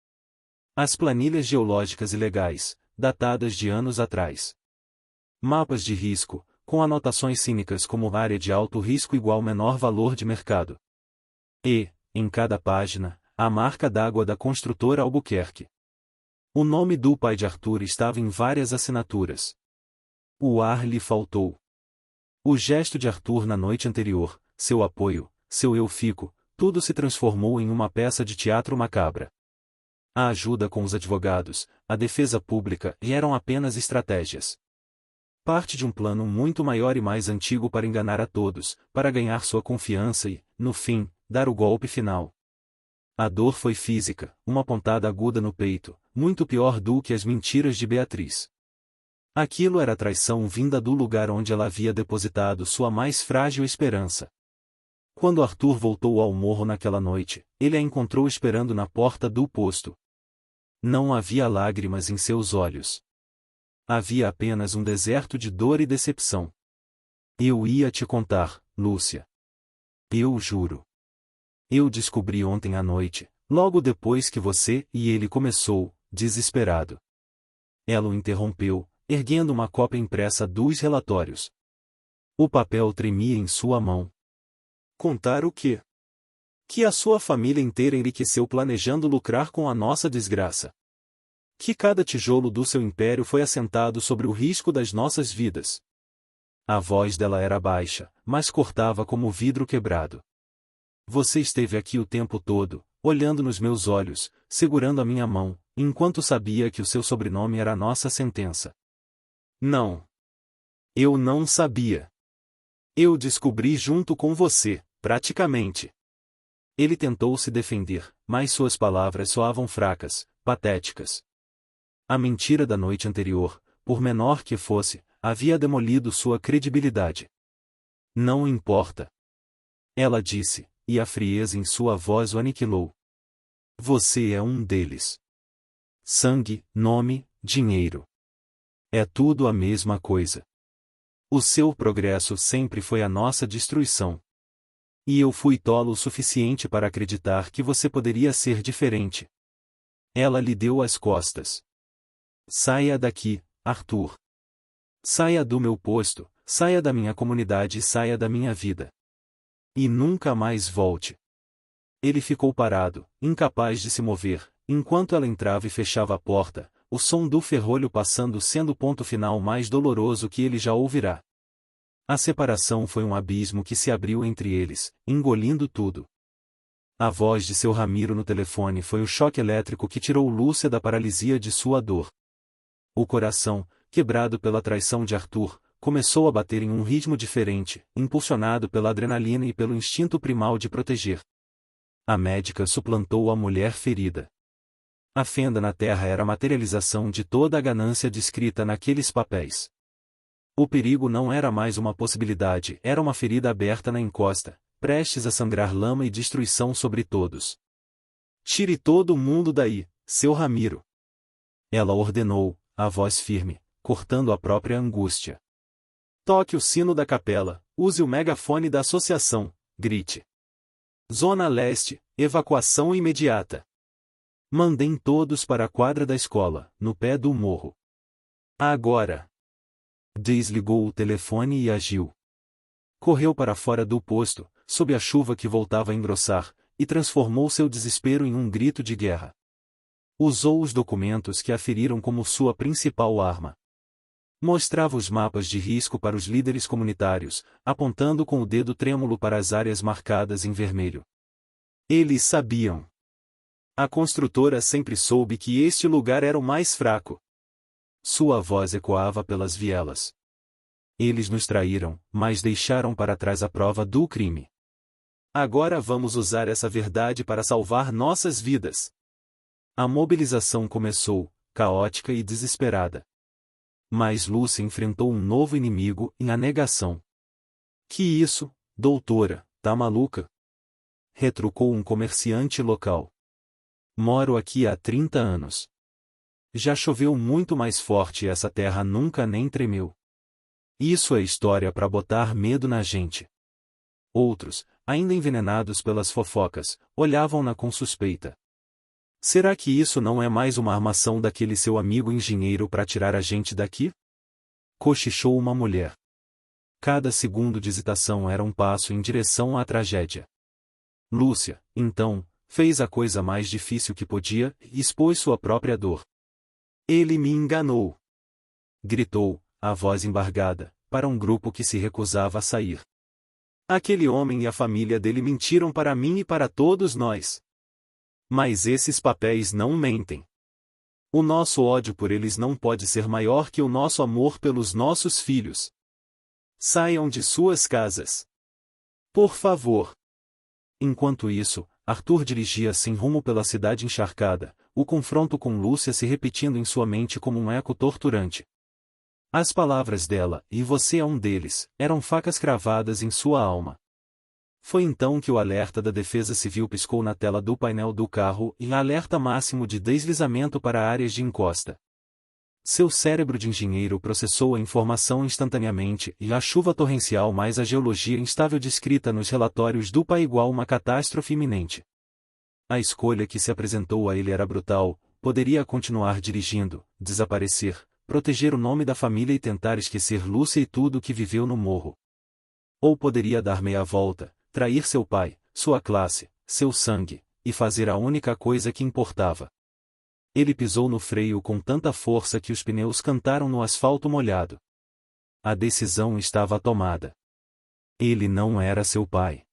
As planilhas geológicas ilegais, datadas de anos atrás. Mapas de risco, com anotações cínicas como área de alto risco igual menor valor de mercado. E, em cada página, a marca d'água da construtora Albuquerque. O nome do pai de Arthur estava em várias assinaturas. O ar lhe faltou. O gesto de Arthur na noite anterior, seu apoio, seu eu fico, tudo se transformou em uma peça de teatro macabra. A ajuda com os advogados, a defesa pública eram apenas estratégias. Parte de um plano muito maior e mais antigo para enganar a todos, para ganhar sua confiança e, no fim, dar o golpe final. A dor foi física, uma pontada aguda no peito, muito pior do que as mentiras de Beatriz. Aquilo era traição vinda do lugar onde ela havia depositado sua mais frágil esperança. Quando Arthur voltou ao morro naquela noite, ele a encontrou esperando na porta do posto. Não havia lágrimas em seus olhos. Havia apenas um deserto de dor e decepção. Eu ia te contar, Lúcia. Eu juro. Eu descobri ontem à noite, logo depois que você e ele começou, desesperado. Ela o interrompeu, erguendo uma cópia impressa dos relatórios. O papel tremia em sua mão. Contar o quê? Que a sua família inteira enriqueceu planejando lucrar com a nossa desgraça. Que cada tijolo do seu império foi assentado sobre o risco das nossas vidas. A voz dela era baixa, mas cortava como vidro quebrado. Você esteve aqui o tempo todo, olhando nos meus olhos, segurando a minha mão, enquanto sabia que o seu sobrenome era a nossa sentença. Não. Eu não sabia. Eu descobri junto com você, praticamente. Ele tentou se defender, mas suas palavras soavam fracas, patéticas. A mentira da noite anterior, por menor que fosse, havia demolido sua credibilidade. Não importa. Ela disse, e a frieza em sua voz o aniquilou. Você é um deles. Sangue, nome, dinheiro. É tudo a mesma coisa. O seu progresso sempre foi a nossa destruição. E eu fui tolo o suficiente para acreditar que você poderia ser diferente. Ela lhe deu as costas. Saia daqui, Arthur. Saia do meu posto, saia da minha comunidade e saia da minha vida. E nunca mais volte. Ele ficou parado, incapaz de se mover, enquanto ela entrava e fechava a porta, o som do ferrolho passando sendo o ponto final mais doloroso que ele já ouvirá. A separação foi um abismo que se abriu entre eles, engolindo tudo. A voz de seu Ramiro no telefone foi o choque elétrico que tirou Lúcia da paralisia de sua dor. O coração, quebrado pela traição de Arthur, começou a bater em um ritmo diferente, impulsionado pela adrenalina e pelo instinto primal de proteger. A médica suplantou a mulher ferida. A fenda na terra era a materialização de toda a ganância descrita naqueles papéis. O perigo não era mais uma possibilidade, era uma ferida aberta na encosta, prestes a sangrar lama e destruição sobre todos. Tire todo mundo daí, seu Ramiro. Ela ordenou, a voz firme, cortando a própria angústia. Toque o sino da capela, use o megafone da associação, grite. Zona Leste, evacuação imediata. Mandem todos para a quadra da escola, no pé do morro. Agora. Desligou o telefone e agiu. Correu para fora do posto, sob a chuva que voltava a engrossar, e transformou seu desespero em um grito de guerra. Usou os documentos que a feriram como sua principal arma. Mostrava os mapas de risco para os líderes comunitários, apontando com o dedo trêmulo para as áreas marcadas em vermelho. Eles sabiam. A construtora sempre soube que este lugar era o mais fraco. Sua voz ecoava pelas vielas. Eles nos traíram, mas deixaram para trás a prova do crime. Agora vamos usar essa verdade para salvar nossas vidas. A mobilização começou, caótica e desesperada. Mas Lúcia enfrentou um novo inimigo em a negação. Que isso, doutora, tá maluca? Retrucou um comerciante local. Moro aqui há 30 anos. Já choveu muito mais forte e essa terra nunca nem tremeu. Isso é história para botar medo na gente. Outros, ainda envenenados pelas fofocas, olhavam-na com suspeita. Será que isso não é mais uma armação daquele seu amigo engenheiro para tirar a gente daqui? Cochichou uma mulher. Cada segundo de hesitação era um passo em direção à tragédia. Lúcia, então, fez a coisa mais difícil que podia e expôs sua própria dor. Ele me enganou! Gritou, a voz embargada, para um grupo que se recusava a sair. Aquele homem e a família dele mentiram para mim e para todos nós. Mas esses papéis não mentem. O nosso ódio por eles não pode ser maior que o nosso amor pelos nossos filhos. Saiam de suas casas. Por favor. Enquanto isso, Arthur dirigia-se em rumo pela cidade encharcada, o confronto com Lúcia se repetindo em sua mente como um eco torturante. As palavras dela, e você é um deles, eram facas cravadas em sua alma. Foi então que o alerta da Defesa Civil piscou na tela do painel do carro e alerta máximo de deslizamento para áreas de encosta. Seu cérebro de engenheiro processou a informação instantaneamente e a chuva torrencial mais a geologia instável descrita nos relatórios do PA igual uma catástrofe iminente. A escolha que se apresentou a ele era brutal: poderia continuar dirigindo, desaparecer, proteger o nome da família e tentar esquecer Lúcia e tudo o que viveu no morro. Ou poderia dar meia volta, trair seu pai, sua classe, seu sangue, e fazer a única coisa que importava. Ele pisou no freio com tanta força que os pneus cantaram no asfalto molhado. A decisão estava tomada. Ele não era seu pai.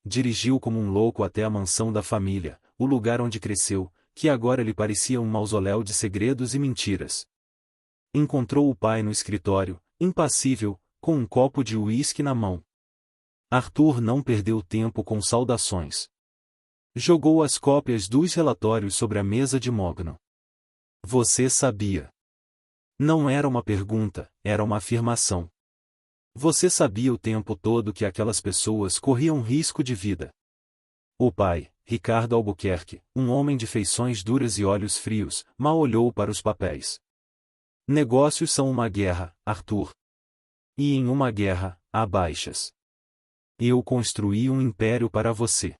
Dirigiu como um louco até a mansão da família, o lugar onde cresceu, que agora lhe parecia um mausoléu de segredos e mentiras. Encontrou o pai no escritório, impassível, com um copo de uísque na mão. Arthur não perdeu tempo com saudações. Jogou as cópias dos relatórios sobre a mesa de mogno. Você sabia. Não era uma pergunta, era uma afirmação. Você sabia o tempo todo que aquelas pessoas corriam risco de vida. O pai, Ricardo Albuquerque, um homem de feições duras e olhos frios, mal olhou para os papéis. Negócios são uma guerra, Arthur. E em uma guerra, há baixas. Eu construí um império para você.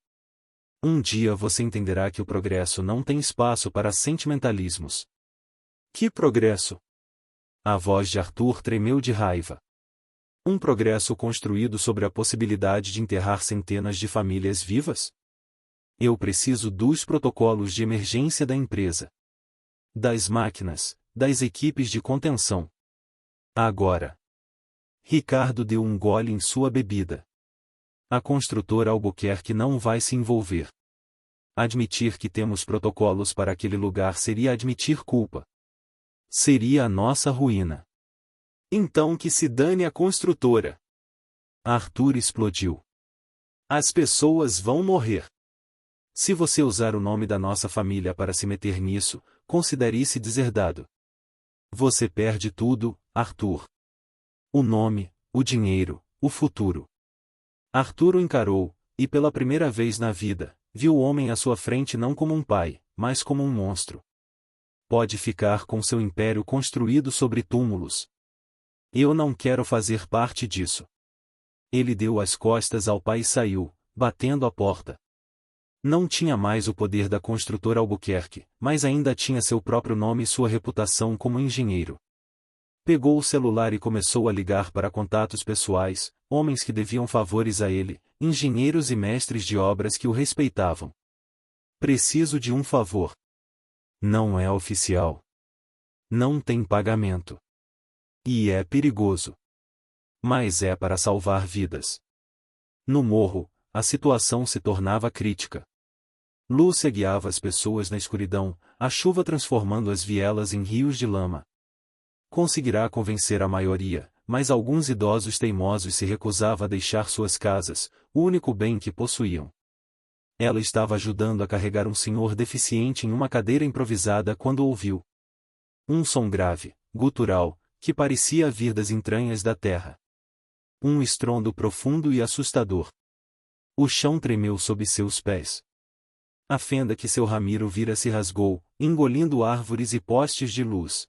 Um dia você entenderá que o progresso não tem espaço para sentimentalismos. Que progresso? A voz de Arthur tremeu de raiva. Um progresso construído sobre a possibilidade de enterrar centenas de famílias vivas? Eu preciso dos protocolos de emergência da empresa. Das máquinas, das equipes de contenção. Agora. Ricardo deu um gole em sua bebida. A construtora Albuquerque não vai se envolver. Admitir que temos protocolos para aquele lugar seria admitir culpa. Seria a nossa ruína. Então que se dane a construtora. Arthur explodiu. As pessoas vão morrer. Se você usar o nome da nossa família para se meter nisso, considere-se deserdado. Você perde tudo, Arthur. O nome, o dinheiro, o futuro. Arthur o encarou, e pela primeira vez na vida, viu o homem à sua frente não como um pai, mas como um monstro. Pode ficar com seu império construído sobre túmulos. Eu não quero fazer parte disso. Ele deu as costas ao pai e saiu, batendo a porta. Não tinha mais o poder da construtora Albuquerque, mas ainda tinha seu próprio nome e sua reputação como engenheiro. Pegou o celular e começou a ligar para contatos pessoais, homens que deviam favores a ele, engenheiros e mestres de obras que o respeitavam. Preciso de um favor. Não é oficial. Não tem pagamento. E é perigoso. Mas é para salvar vidas. No morro, a situação se tornava crítica. Lúcia guiava as pessoas na escuridão, a chuva transformando as vielas em rios de lama. Conseguirá convencer a maioria, mas alguns idosos teimosos se recusavam a deixar suas casas, o único bem que possuíam. Ela estava ajudando a carregar um senhor deficiente em uma cadeira improvisada quando ouviu um som grave, gutural, que parecia vir das entranhas da terra. Um estrondo profundo e assustador. O chão tremeu sob seus pés. A fenda que seu Ramiro vira se rasgou, engolindo árvores e postes de luz.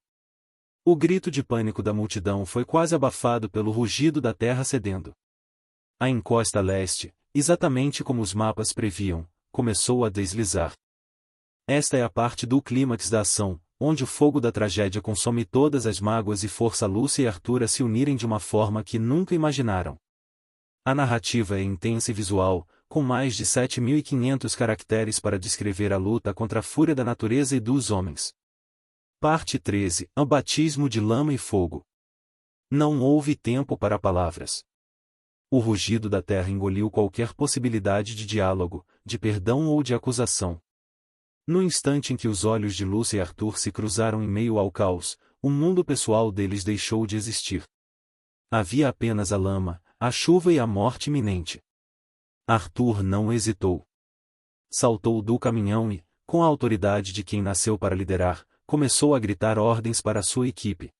O grito de pânico da multidão foi quase abafado pelo rugido da terra cedendo. A encosta leste, exatamente como os mapas previam, começou a deslizar. Esta é a parte do clímax da ação, onde o fogo da tragédia consome todas as mágoas e força Lúcia e Arthur a se unirem de uma forma que nunca imaginaram. A narrativa é intensa e visual, com mais de 7.500 caracteres para descrever a luta contra a fúria da natureza e dos homens. Parte 13. O batismo de lama e fogo. Não houve tempo para palavras. O rugido da terra engoliu qualquer possibilidade de diálogo, de perdão ou de acusação. No instante em que os olhos de Lúcia e Arthur se cruzaram em meio ao caos, o mundo pessoal deles deixou de existir. Havia apenas a lama, a chuva e a morte iminente. Arthur não hesitou. Saltou do caminhão e, com a autoridade de quem nasceu para liderar, começou a gritar ordens para sua equipe.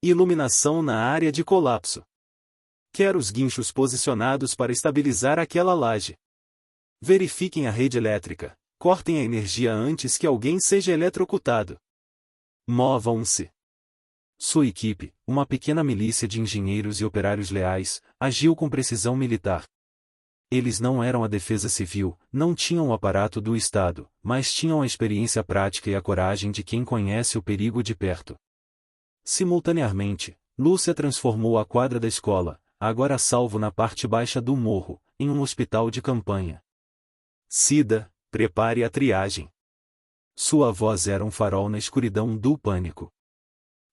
Iluminação na área de colapso. Quero os guinchos posicionados para estabilizar aquela laje. Verifiquem a rede elétrica. Cortem a energia antes que alguém seja eletrocutado. Movam-se. Sua equipe, uma pequena milícia de engenheiros e operários leais, agiu com precisão militar. Eles não eram a defesa civil, não tinham o aparato do Estado, mas tinham a experiência prática e a coragem de quem conhece o perigo de perto. Simultaneamente, Lúcia transformou a quadra da escola, agora a salvo na parte baixa do morro, em um hospital de campanha. Cida, prepare a triagem. Sua voz era um farol na escuridão do pânico.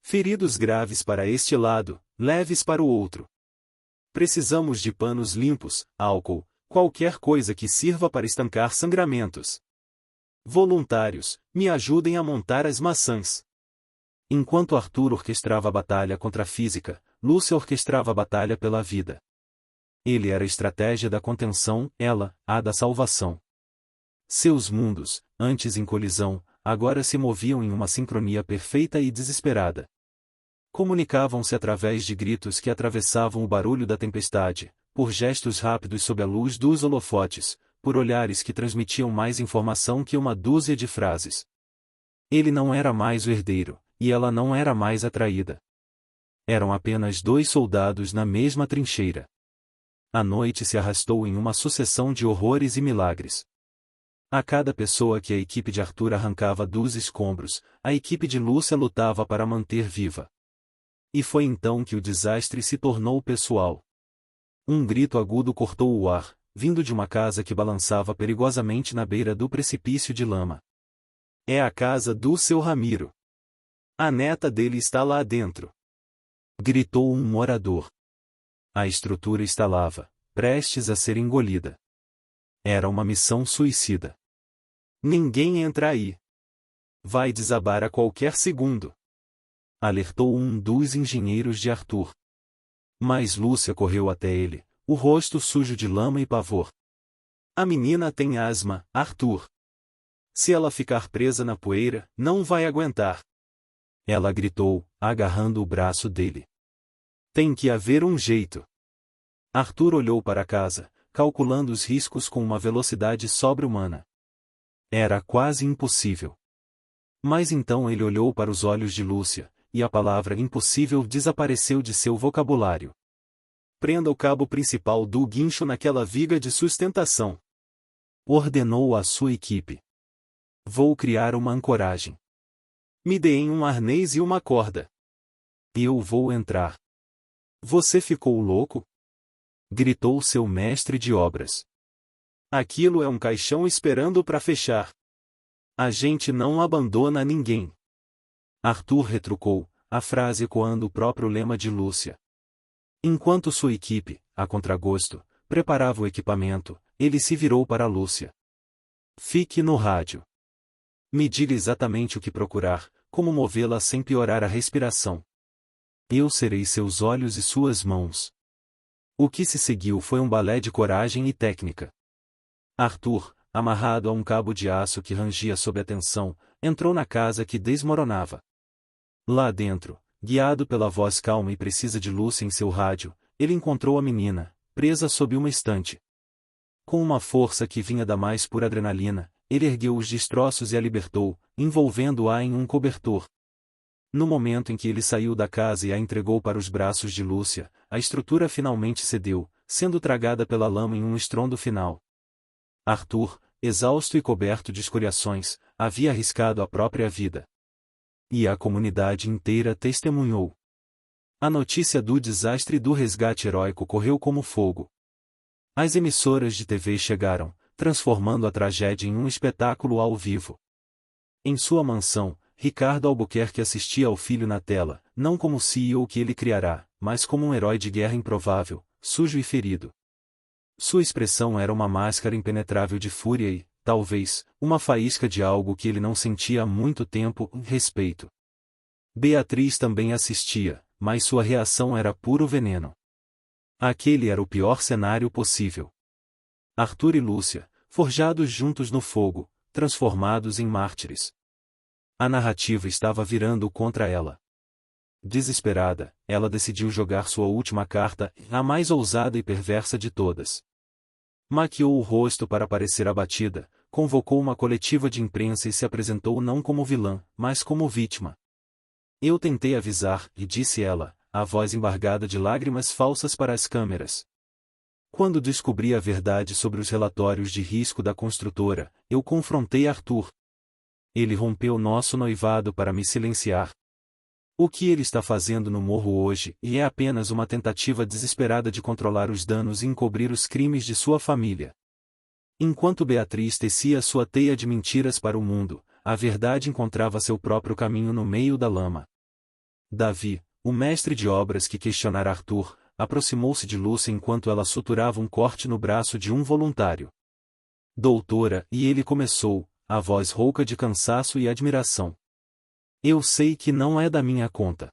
Feridos graves para este lado, leves para o outro. Precisamos de panos limpos, álcool, qualquer coisa que sirva para estancar sangramentos. Voluntários, me ajudem a montar as maçãs. Enquanto Arthur orquestrava a batalha contra a física, Lúcia orquestrava a batalha pela vida. Ele era a estratégia da contenção, ela, a da salvação. Seus mundos, antes em colisão, agora se moviam em uma sincronia perfeita e desesperada. Comunicavam-se através de gritos que atravessavam o barulho da tempestade, por gestos rápidos sob a luz dos holofotes, por olhares que transmitiam mais informação que uma dúzia de frases. Ele não era mais o herdeiro, e ela não era mais a traída. Eram apenas dois soldados na mesma trincheira. A noite se arrastou em uma sucessão de horrores e milagres. A cada pessoa que a equipe de Arthur arrancava dos escombros, a equipe de Lúcia lutava para manter viva. E foi então que o desastre se tornou pessoal. Um grito agudo cortou o ar, vindo de uma casa que balançava perigosamente na beira do precipício de lama. É a casa do seu Ramiro. A neta dele está lá dentro. Gritou um morador. A estrutura estalava, prestes a ser engolida. Era uma missão suicida. Ninguém entra aí. Vai desabar a qualquer segundo. Alertou um dos engenheiros de Arthur. Mas Lúcia correu até ele, o rosto sujo de lama e pavor. A menina tem asma, Arthur. Se ela ficar presa na poeira, não vai aguentar. Ela gritou, agarrando o braço dele. Tem que haver um jeito. Arthur olhou para a casa, calculando os riscos com uma velocidade sobre-humana. Era quase impossível. Mas então ele olhou para os olhos de Lúcia, e a palavra impossível desapareceu de seu vocabulário. Prenda o cabo principal do guincho naquela viga de sustentação. Ordenou à sua equipe. Vou criar uma ancoragem. Me deem um arnês e uma corda. Eu vou entrar. Você ficou louco? Gritou seu mestre de obras. Aquilo é um caixão esperando para fechar. A gente não abandona ninguém. Arthur retrucou, a frase ecoando o próprio lema de Lúcia. Enquanto sua equipe, a contragosto, preparava o equipamento, ele se virou para Lúcia. Fique no rádio. Me diga exatamente o que procurar, como movê-la sem piorar a respiração. Eu serei seus olhos e suas mãos. O que se seguiu foi um balé de coragem e técnica. Arthur, amarrado a um cabo de aço que rangia sob a tensão, entrou na casa que desmoronava. Lá dentro, guiado pela voz calma e precisa de Lúcia em seu rádio, ele encontrou a menina, presa sob uma estante. Com uma força que vinha da mais pura adrenalina, ele ergueu os destroços e a libertou, envolvendo-a em um cobertor. No momento em que ele saiu da casa e a entregou para os braços de Lúcia, a estrutura finalmente cedeu, sendo tragada pela lama em um estrondo final. Arthur, exausto e coberto de escoriações, havia arriscado a própria vida. E a comunidade inteira testemunhou. A notícia do desastre e do resgate heróico correu como fogo. As emissoras de TV chegaram, transformando a tragédia em um espetáculo ao vivo. Em sua mansão, Ricardo Albuquerque assistia ao filho na tela, não como o CEO que ele criará, mas como um herói de guerra improvável, sujo e ferido. Sua expressão era uma máscara impenetrável de fúria e, talvez, uma faísca de algo que ele não sentia há muito tempo, respeito. Beatriz também assistia, mas sua reação era puro veneno. Aquele era o pior cenário possível. Arthur e Lúcia, forjados juntos no fogo, transformados em mártires. A narrativa estava virando contra ela. Desesperada, ela decidiu jogar sua última carta, a mais ousada e perversa de todas. Maquiou o rosto para parecer abatida, convocou uma coletiva de imprensa e se apresentou não como vilã, mas como vítima. Eu tentei avisar, e disse ela, a voz embargada de lágrimas falsas para as câmeras. Quando descobri a verdade sobre os relatórios de risco da construtora, eu confrontei Arthur. Ele rompeu nosso noivado para me silenciar. O que ele está fazendo no morro hoje, e é apenas uma tentativa desesperada de controlar os danos e encobrir os crimes de sua família. Enquanto Beatriz tecia sua teia de mentiras para o mundo, a verdade encontrava seu próprio caminho no meio da lama. Davi, o mestre de obras que questionara Arthur, aproximou-se de Lúcia enquanto ela suturava um corte no braço de um voluntário. Doutora, e ele começou, a voz rouca de cansaço e admiração. Eu sei que não é da minha conta.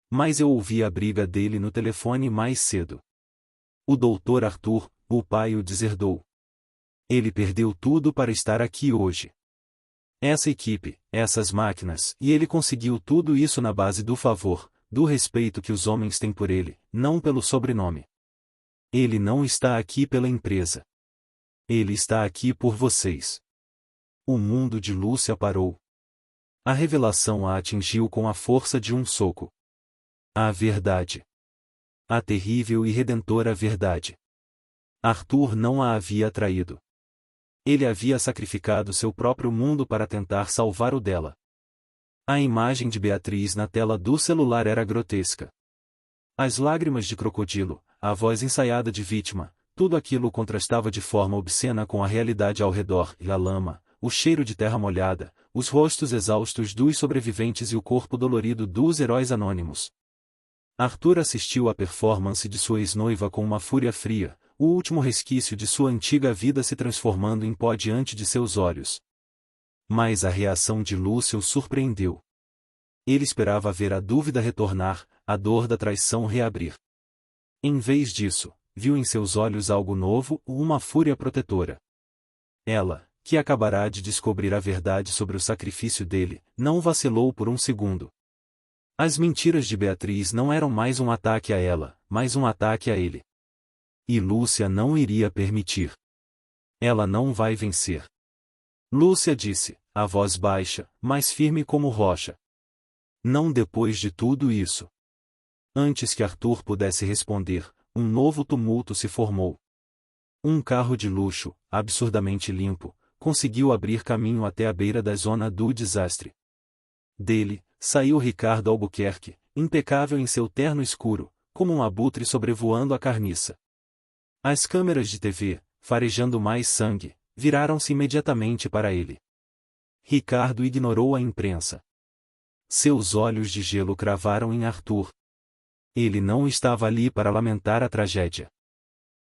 Mas eu ouvi a briga dele no telefone mais cedo. O doutor Arthur, o pai o deserdou. Ele perdeu tudo para estar aqui hoje. Essa equipe, essas máquinas, e ele conseguiu tudo isso na base do favor, do respeito que os homens têm por ele, não pelo sobrenome. Ele não está aqui pela empresa. Ele está aqui por vocês. O mundo de Lúcia parou. A revelação a atingiu com a força de um soco. A verdade. A terrível e redentora verdade. Arthur não a havia traído. Ele havia sacrificado seu próprio mundo para tentar salvar o dela. A imagem de Beatriz na tela do celular era grotesca. As lágrimas de crocodilo, a voz ensaiada de vítima, tudo aquilo contrastava de forma obscena com a realidade ao redor, e a lama, o cheiro de terra molhada, os rostos exaustos dos sobreviventes e o corpo dolorido dos heróis anônimos. Arthur assistiu à performance de sua ex-noiva com uma fúria fria, o último resquício de sua antiga vida se transformando em pó diante de seus olhos. Mas a reação de Lúcia o surpreendeu. Ele esperava ver a dúvida retornar, a dor da traição reabrir. Em vez disso, viu em seus olhos algo novo, uma fúria protetora. Ela, que acabará de descobrir a verdade sobre o sacrifício dele, não vacilou por um segundo. As mentiras de Beatriz não eram mais um ataque a ela, mas um ataque a ele. E Lúcia não iria permitir. Ela não vai vencer. Lúcia disse, a voz baixa, mas firme como rocha. Não depois de tudo isso. Antes que Arthur pudesse responder, um novo tumulto se formou. Um carro de luxo, absurdamente limpo, conseguiu abrir caminho até a beira da zona do desastre. Dele, saiu Ricardo Albuquerque, impecável em seu terno escuro, como um abutre sobrevoando a carniça. As câmeras de TV, farejando mais sangue, viraram-se imediatamente para ele. Ricardo ignorou a imprensa. Seus olhos de gelo cravaram em Arthur. Ele não estava ali para lamentar a tragédia.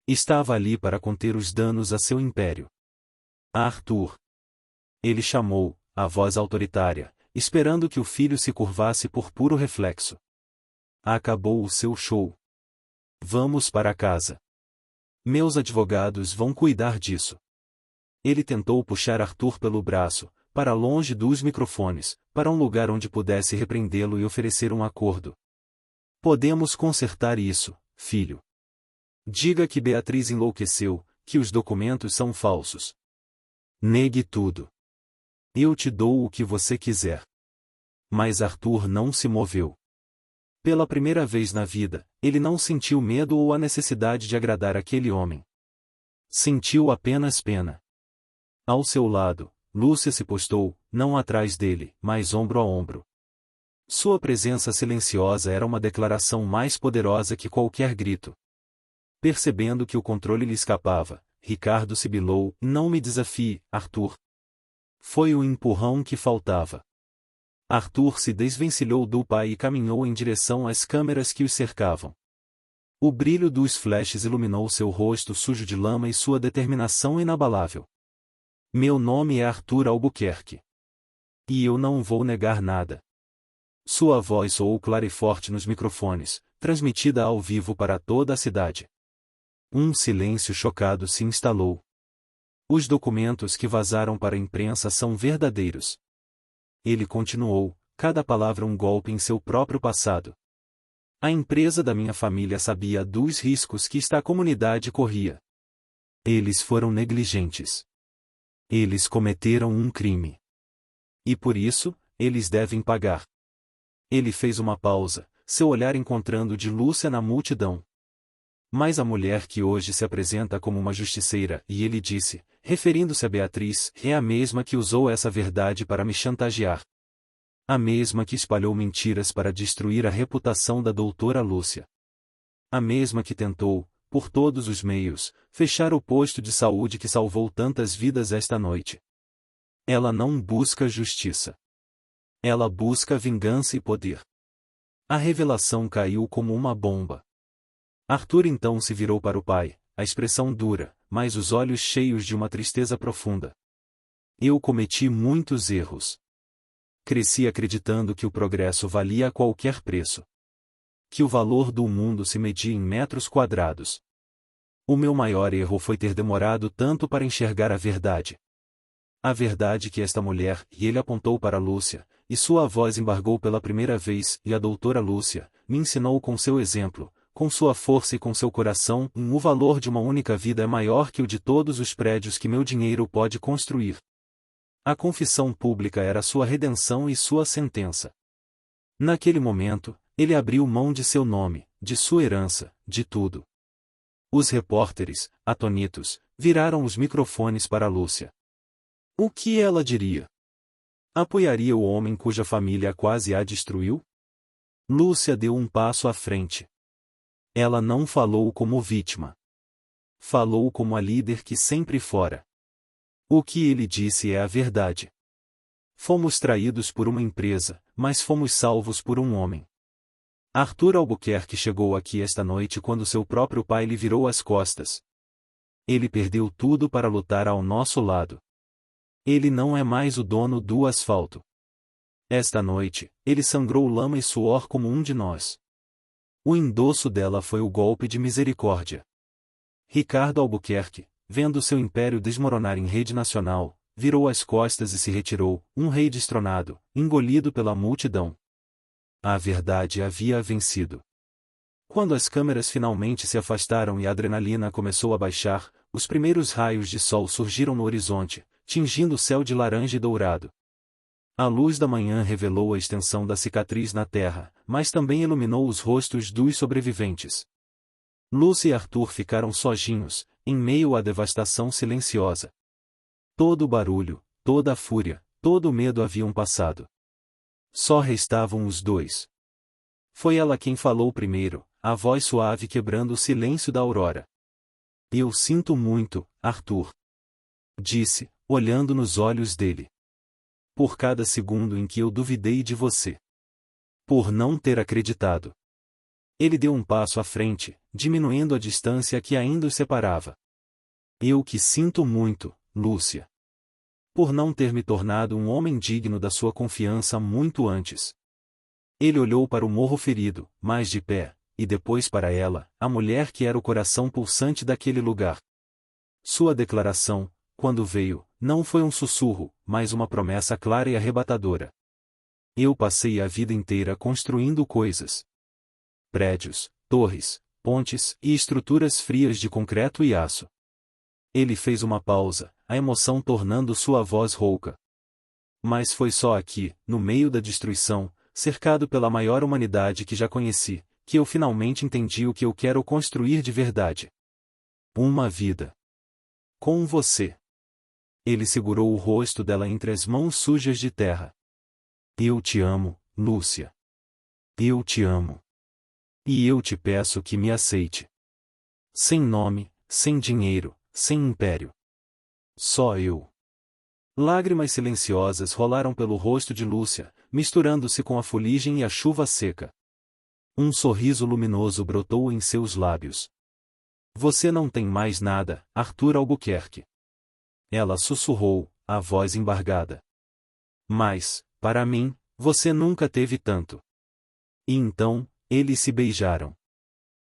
Estava ali para conter os danos a seu império. Arthur. Ele chamou, a voz autoritária, esperando que o filho se curvasse por puro reflexo. Acabou o seu show. Vamos para casa. Meus advogados vão cuidar disso. Ele tentou puxar Arthur pelo braço, para longe dos microfones, para um lugar onde pudesse repreendê-lo e oferecer um acordo. Podemos consertar isso, filho. Diga que Beatriz enlouqueceu, que os documentos são falsos. Negue tudo. Eu te dou o que você quiser. Mas Arthur não se moveu. Pela primeira vez na vida, ele não sentiu medo ou a necessidade de agradar aquele homem. Sentiu apenas pena. Ao seu lado, Lúcia se postou, não atrás dele, mas ombro a ombro. Sua presença silenciosa era uma declaração mais poderosa que qualquer grito. Percebendo que o controle lhe escapava, Ricardo sibilou, não me desafie, Arthur. Foi o empurrão que faltava. Arthur se desvencilhou do pai e caminhou em direção às câmeras que os cercavam. O brilho dos flashes iluminou seu rosto sujo de lama e sua determinação inabalável. Meu nome é Arthur Albuquerque. E eu não vou negar nada. Sua voz soou clara e forte nos microfones, transmitida ao vivo para toda a cidade. Um silêncio chocado se instalou. Os documentos que vazaram para a imprensa são verdadeiros. Ele continuou, cada palavra um golpe em seu próprio passado. A empresa da minha família sabia dos riscos que esta comunidade corria. Eles foram negligentes. Eles cometeram um crime. E por isso, eles devem pagar. Ele fez uma pausa, seu olhar encontrando de Lúcia na multidão. Mas a mulher que hoje se apresenta como uma justiceira, e ele disse, referindo-se a Beatriz, é a mesma que usou essa verdade para me chantagear. A mesma que espalhou mentiras para destruir a reputação da doutora Lúcia. A mesma que tentou, por todos os meios, fechar o posto de saúde que salvou tantas vidas esta noite. Ela não busca justiça. Ela busca vingança e poder. A revelação caiu como uma bomba. Arthur então se virou para o pai, a expressão dura, mas os olhos cheios de uma tristeza profunda. Eu cometi muitos erros. Cresci acreditando que o progresso valia a qualquer preço. Que o valor do mundo se media em metros quadrados. O meu maior erro foi ter demorado tanto para enxergar a verdade. A verdade que esta mulher, e ele apontou para Lúcia, e sua voz embargou pela primeira vez, e a doutora Lúcia, me ensinou com seu exemplo, com sua força e com seu coração, o valor de uma única vida é maior que o de todos os prédios que meu dinheiro pode construir. A confissão pública era sua redenção e sua sentença. Naquele momento, ele abriu mão de seu nome, de sua herança, de tudo. Os repórteres, atonitos, viraram os microfones para Lúcia. O que ela diria? Apoiaria o homem cuja família quase a destruiu? Lúcia deu um passo à frente. Ela não falou como vítima. Falou como a líder que sempre fora. O que ele disse é a verdade. Fomos traídos por uma empresa, mas fomos salvos por um homem. Arthur Albuquerque chegou aqui esta noite quando seu próprio pai lhe virou as costas. Ele perdeu tudo para lutar ao nosso lado. Ele não é mais o dono do asfalto. Esta noite, ele sangrou lama e suor como um de nós. O endosso dela foi o golpe de misericórdia. Ricardo Albuquerque, vendo seu império desmoronar em rede nacional, virou as costas e se retirou, um rei destronado, engolido pela multidão. A verdade havia vencido. Quando as câmeras finalmente se afastaram e a adrenalina começou a baixar, os primeiros raios de sol surgiram no horizonte, tingindo o céu de laranja e dourado. A luz da manhã revelou a extensão da cicatriz na terra, mas também iluminou os rostos dos sobreviventes. Lúcia e Arthur ficaram sozinhos, em meio à devastação silenciosa. Todo o barulho, toda a fúria, todo o medo haviam passado. Só restavam os dois. Foi ela quem falou primeiro, a voz suave quebrando o silêncio da aurora. Eu sinto muito, Arthur. Disse, olhando nos olhos dele. Por cada segundo em que eu duvidei de você. Por não ter acreditado. Ele deu um passo à frente, diminuindo a distância que ainda os separava. Eu que sinto muito, Lúcia. Por não ter me tornado um homem digno da sua confiança muito antes. Ele olhou para o morro ferido, mais de pé, e depois para ela, a mulher que era o coração pulsante daquele lugar. Sua declaração, quando veio, não foi um sussurro, mas uma promessa clara e arrebatadora. Eu passei a vida inteira construindo coisas. Prédios, torres, pontes e estruturas frias de concreto e aço. Ele fez uma pausa, a emoção tornando sua voz rouca. Mas foi só aqui, no meio da destruição, cercado pela maior humanidade que já conheci, que eu finalmente entendi o que eu quero construir de verdade. Uma vida. Com você. Ele segurou o rosto dela entre as mãos sujas de terra. Eu te amo, Lúcia. Eu te amo. E eu te peço que me aceite. Sem nome, sem dinheiro, sem império. Só eu. Lágrimas silenciosas rolaram pelo rosto de Lúcia, misturando-se com a fuligem e a chuva seca. Um sorriso luminoso brotou em seus lábios. Você não tem mais nada, Arthur Albuquerque. Ela sussurrou, a voz embargada. Mas, para mim, você nunca teve tanto. E então, eles se beijaram.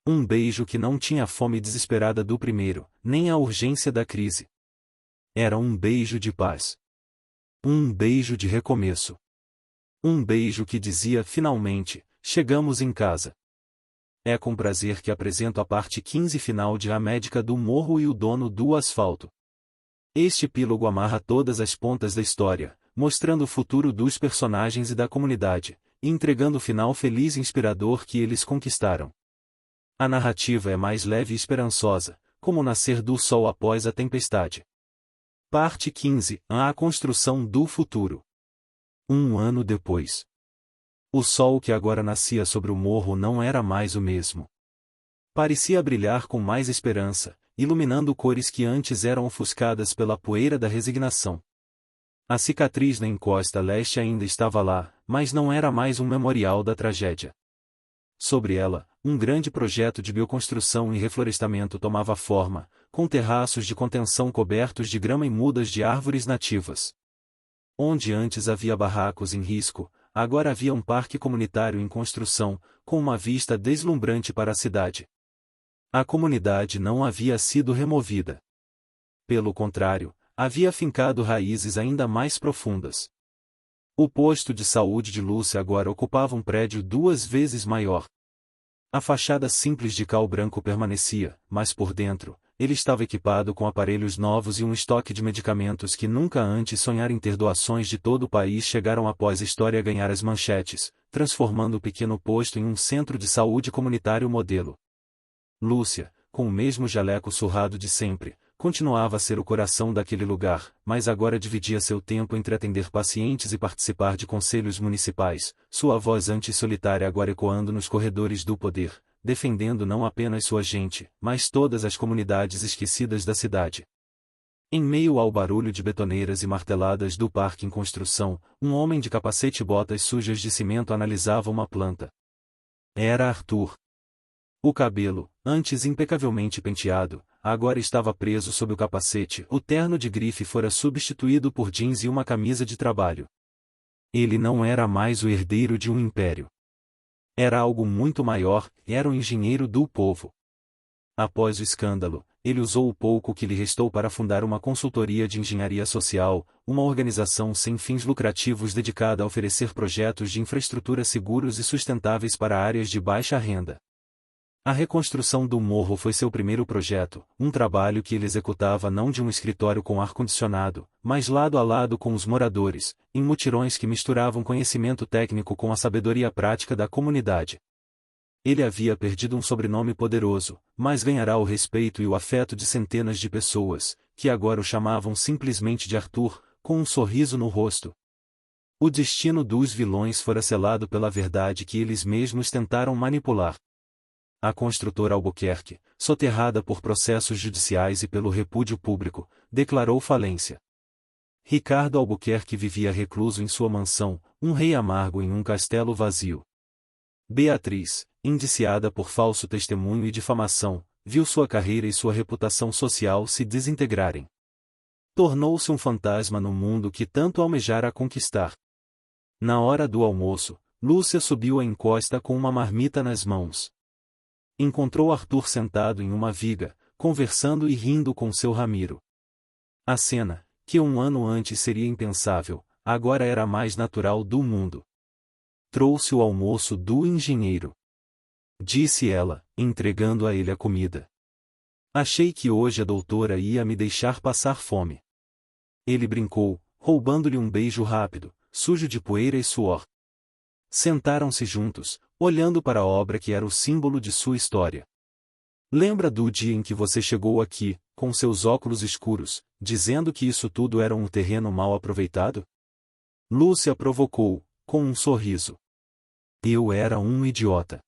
Um beijo que não tinha a fome desesperada do primeiro, nem a urgência da crise. Era um beijo de paz. Um beijo de recomeço. Um beijo que dizia finalmente, chegamos em casa. É com prazer que apresento a parte 15 final de A Médica do Morro e o Dono do Asfalto. Este epílogo amarra todas as pontas da história, mostrando o futuro dos personagens e da comunidade, e entregando o final feliz e inspirador que eles conquistaram. A narrativa é mais leve e esperançosa, como o nascer do sol após a tempestade. Parte 15. A construção do futuro. Um ano depois. O sol que agora nascia sobre o morro não era mais o mesmo. Parecia brilhar com mais esperança, iluminando cores que antes eram ofuscadas pela poeira da resignação. A cicatriz na encosta leste ainda estava lá, mas não era mais um memorial da tragédia. Sobre ela, um grande projeto de bioconstrução e reflorestamento tomava forma, com terraços de contenção cobertos de grama e mudas de árvores nativas. Onde antes havia barracos em risco, agora havia um parque comunitário em construção, com uma vista deslumbrante para a cidade. A comunidade não havia sido removida. Pelo contrário, havia fincado raízes ainda mais profundas. O posto de saúde de Lúcia agora ocupava um prédio 2 vezes maior. A fachada simples de cal branco permanecia, mas por dentro, ele estava equipado com aparelhos novos e um estoque de medicamentos que nunca antes sonhara em ter. Doações de todo o país chegaram após a história ganhar as manchetes, transformando o pequeno posto em um centro de saúde comunitário modelo. Lúcia, com o mesmo jaleco surrado de sempre, continuava a ser o coração daquele lugar, mas agora dividia seu tempo entre atender pacientes e participar de conselhos municipais, sua voz antissolitária agora ecoando nos corredores do poder, defendendo não apenas sua gente, mas todas as comunidades esquecidas da cidade. Em meio ao barulho de betoneiras e marteladas do parque em construção, um homem de capacete e botas sujas de cimento analisava uma planta. Era Arthur. O cabelo, antes impecavelmente penteado, agora estava preso sob o capacete. O terno de grife fora substituído por jeans e uma camisa de trabalho. Ele não era mais o herdeiro de um império. Era algo muito maior, era um engenheiro do povo. Após o escândalo, ele usou o pouco que lhe restou para fundar uma consultoria de engenharia social, uma organização sem fins lucrativos dedicada a oferecer projetos de infraestrutura seguros e sustentáveis para áreas de baixa renda. A reconstrução do morro foi seu primeiro projeto, um trabalho que ele executava não de um escritório com ar-condicionado, mas lado a lado com os moradores, em mutirões que misturavam conhecimento técnico com a sabedoria prática da comunidade. Ele havia perdido um sobrenome poderoso, mas ganhará o respeito e o afeto de centenas de pessoas, que agora o chamavam simplesmente de Arthur, com um sorriso no rosto. O destino dos vilões fora selado pela verdade que eles mesmos tentaram manipular. A construtora Albuquerque, soterrada por processos judiciais e pelo repúdio público, declarou falência. Ricardo Albuquerque vivia recluso em sua mansão, um rei amargo em um castelo vazio. Beatriz, indiciada por falso testemunho e difamação, viu sua carreira e sua reputação social se desintegrarem. Tornou-se um fantasma no mundo que tanto almejara conquistar. Na hora do almoço, Lúcia subiu a encosta com uma marmita nas mãos. Encontrou Arthur sentado em uma viga, conversando e rindo com seu Ramiro. A cena, que um ano antes seria impensável, agora era a mais natural do mundo. Trouxe o almoço do engenheiro, disse ela, entregando a ele a comida. Achei que hoje a doutora ia me deixar passar fome. Ele brincou, roubando-lhe um beijo rápido, sujo de poeira e suor. Sentaram-se juntos, olhando para a obra que era o símbolo de sua história. Lembra do dia em que você chegou aqui, com seus óculos escuros, dizendo que isso tudo era um terreno mal aproveitado? Lúcia provocou, com um sorriso. Eu era um idiota.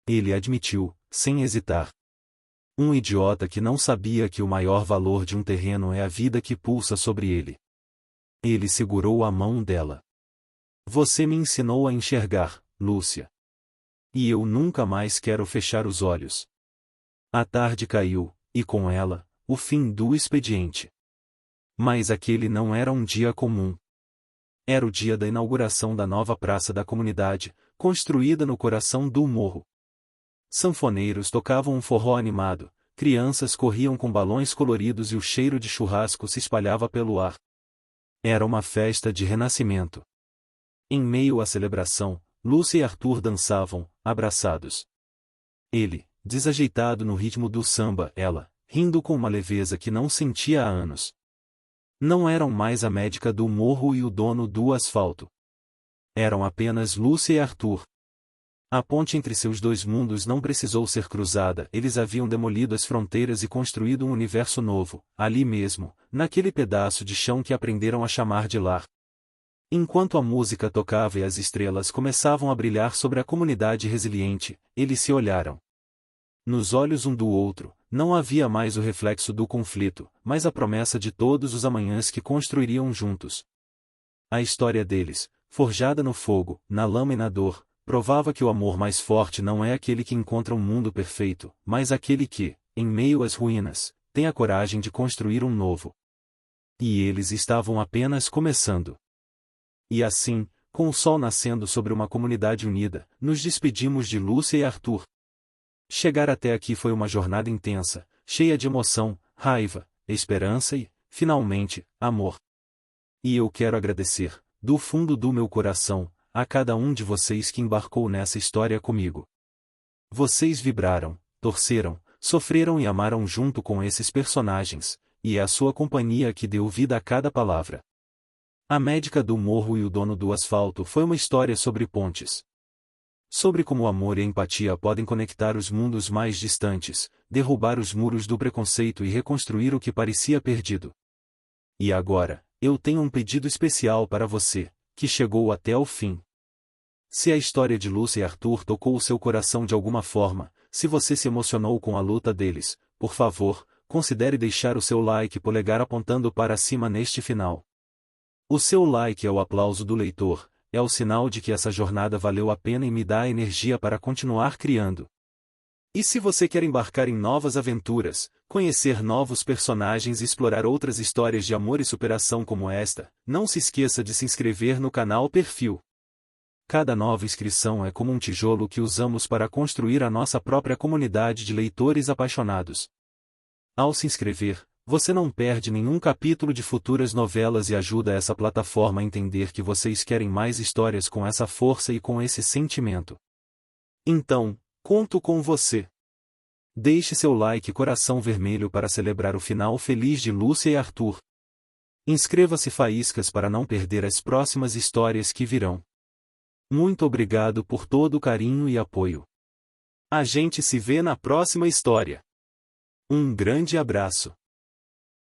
Ele admitiu, sem hesitar. Um idiota que não sabia que o maior valor de um terreno é a vida que pulsa sobre ele. Ele segurou a mão dela. Você me ensinou a enxergar, Lúcia. E eu nunca mais quero fechar os olhos. A tarde caiu, e com ela, o fim do expediente. Mas aquele não era um dia comum. Era o dia da inauguração da nova praça da comunidade, construída no coração do morro. Sanfoneiros tocavam um forró animado, crianças corriam com balões coloridos e o cheiro de churrasco se espalhava pelo ar. Era uma festa de renascimento. Em meio à celebração, Lúcia e Arthur dançavam, abraçados. Ele, desajeitado no ritmo do samba, ela, rindo com uma leveza que não sentia há anos. Não eram mais a médica do morro e o dono do asfalto. Eram apenas Lúcia e Arthur. A ponte entre seus dois mundos não precisou ser cruzada, eles haviam demolido as fronteiras e construído um universo novo, ali mesmo, naquele pedaço de chão que aprenderam a chamar de lar. Enquanto a música tocava e as estrelas começavam a brilhar sobre a comunidade resiliente, eles se olharam. Nos olhos um do outro, não havia mais o reflexo do conflito, mas a promessa de todos os amanhãs que construiriam juntos. A história deles, forjada no fogo, na lama e na dor, provava que o amor mais forte não é aquele que encontra um mundo perfeito, mas aquele que, em meio às ruínas, tem a coragem de construir um novo. E eles estavam apenas começando. E assim, com o sol nascendo sobre uma comunidade unida, nos despedimos de Lúcia e Arthur. Chegar até aqui foi uma jornada intensa, cheia de emoção, raiva, esperança e, finalmente, amor. E eu quero agradecer, do fundo do meu coração, a cada um de vocês que embarcou nessa história comigo. Vocês vibraram, torceram, sofreram e amaram junto com esses personagens, e é a sua companhia que deu vida a cada palavra. A médica do morro e o dono do asfalto foi uma história sobre pontes. Sobre como o amor e a empatia podem conectar os mundos mais distantes, derrubar os muros do preconceito e reconstruir o que parecia perdido. E agora, eu tenho um pedido especial para você, que chegou até o fim. Se a história de Lúcia e Arthur tocou o seu coração de alguma forma, se você se emocionou com a luta deles, por favor, considere deixar o seu like polegar apontando para cima neste final. O seu like é o aplauso do leitor, é o sinal de que essa jornada valeu a pena e me dá a energia para continuar criando. E se você quer embarcar em novas aventuras, conhecer novos personagens e explorar outras histórias de amor e superação como esta, não se esqueça de se inscrever no canal Perfil. Cada nova inscrição é como um tijolo que usamos para construir a nossa própria comunidade de leitores apaixonados. Ao se inscrever, você não perde nenhum capítulo de futuras novelas e ajuda essa plataforma a entender que vocês querem mais histórias com essa força e com esse sentimento. Então, conto com você. Deixe seu like e coração vermelho para celebrar o final feliz de Lúcia e Arthur. Inscreva-se faíscas para não perder as próximas histórias que virão. Muito obrigado por todo o carinho e apoio. A gente se vê na próxima história. Um grande abraço.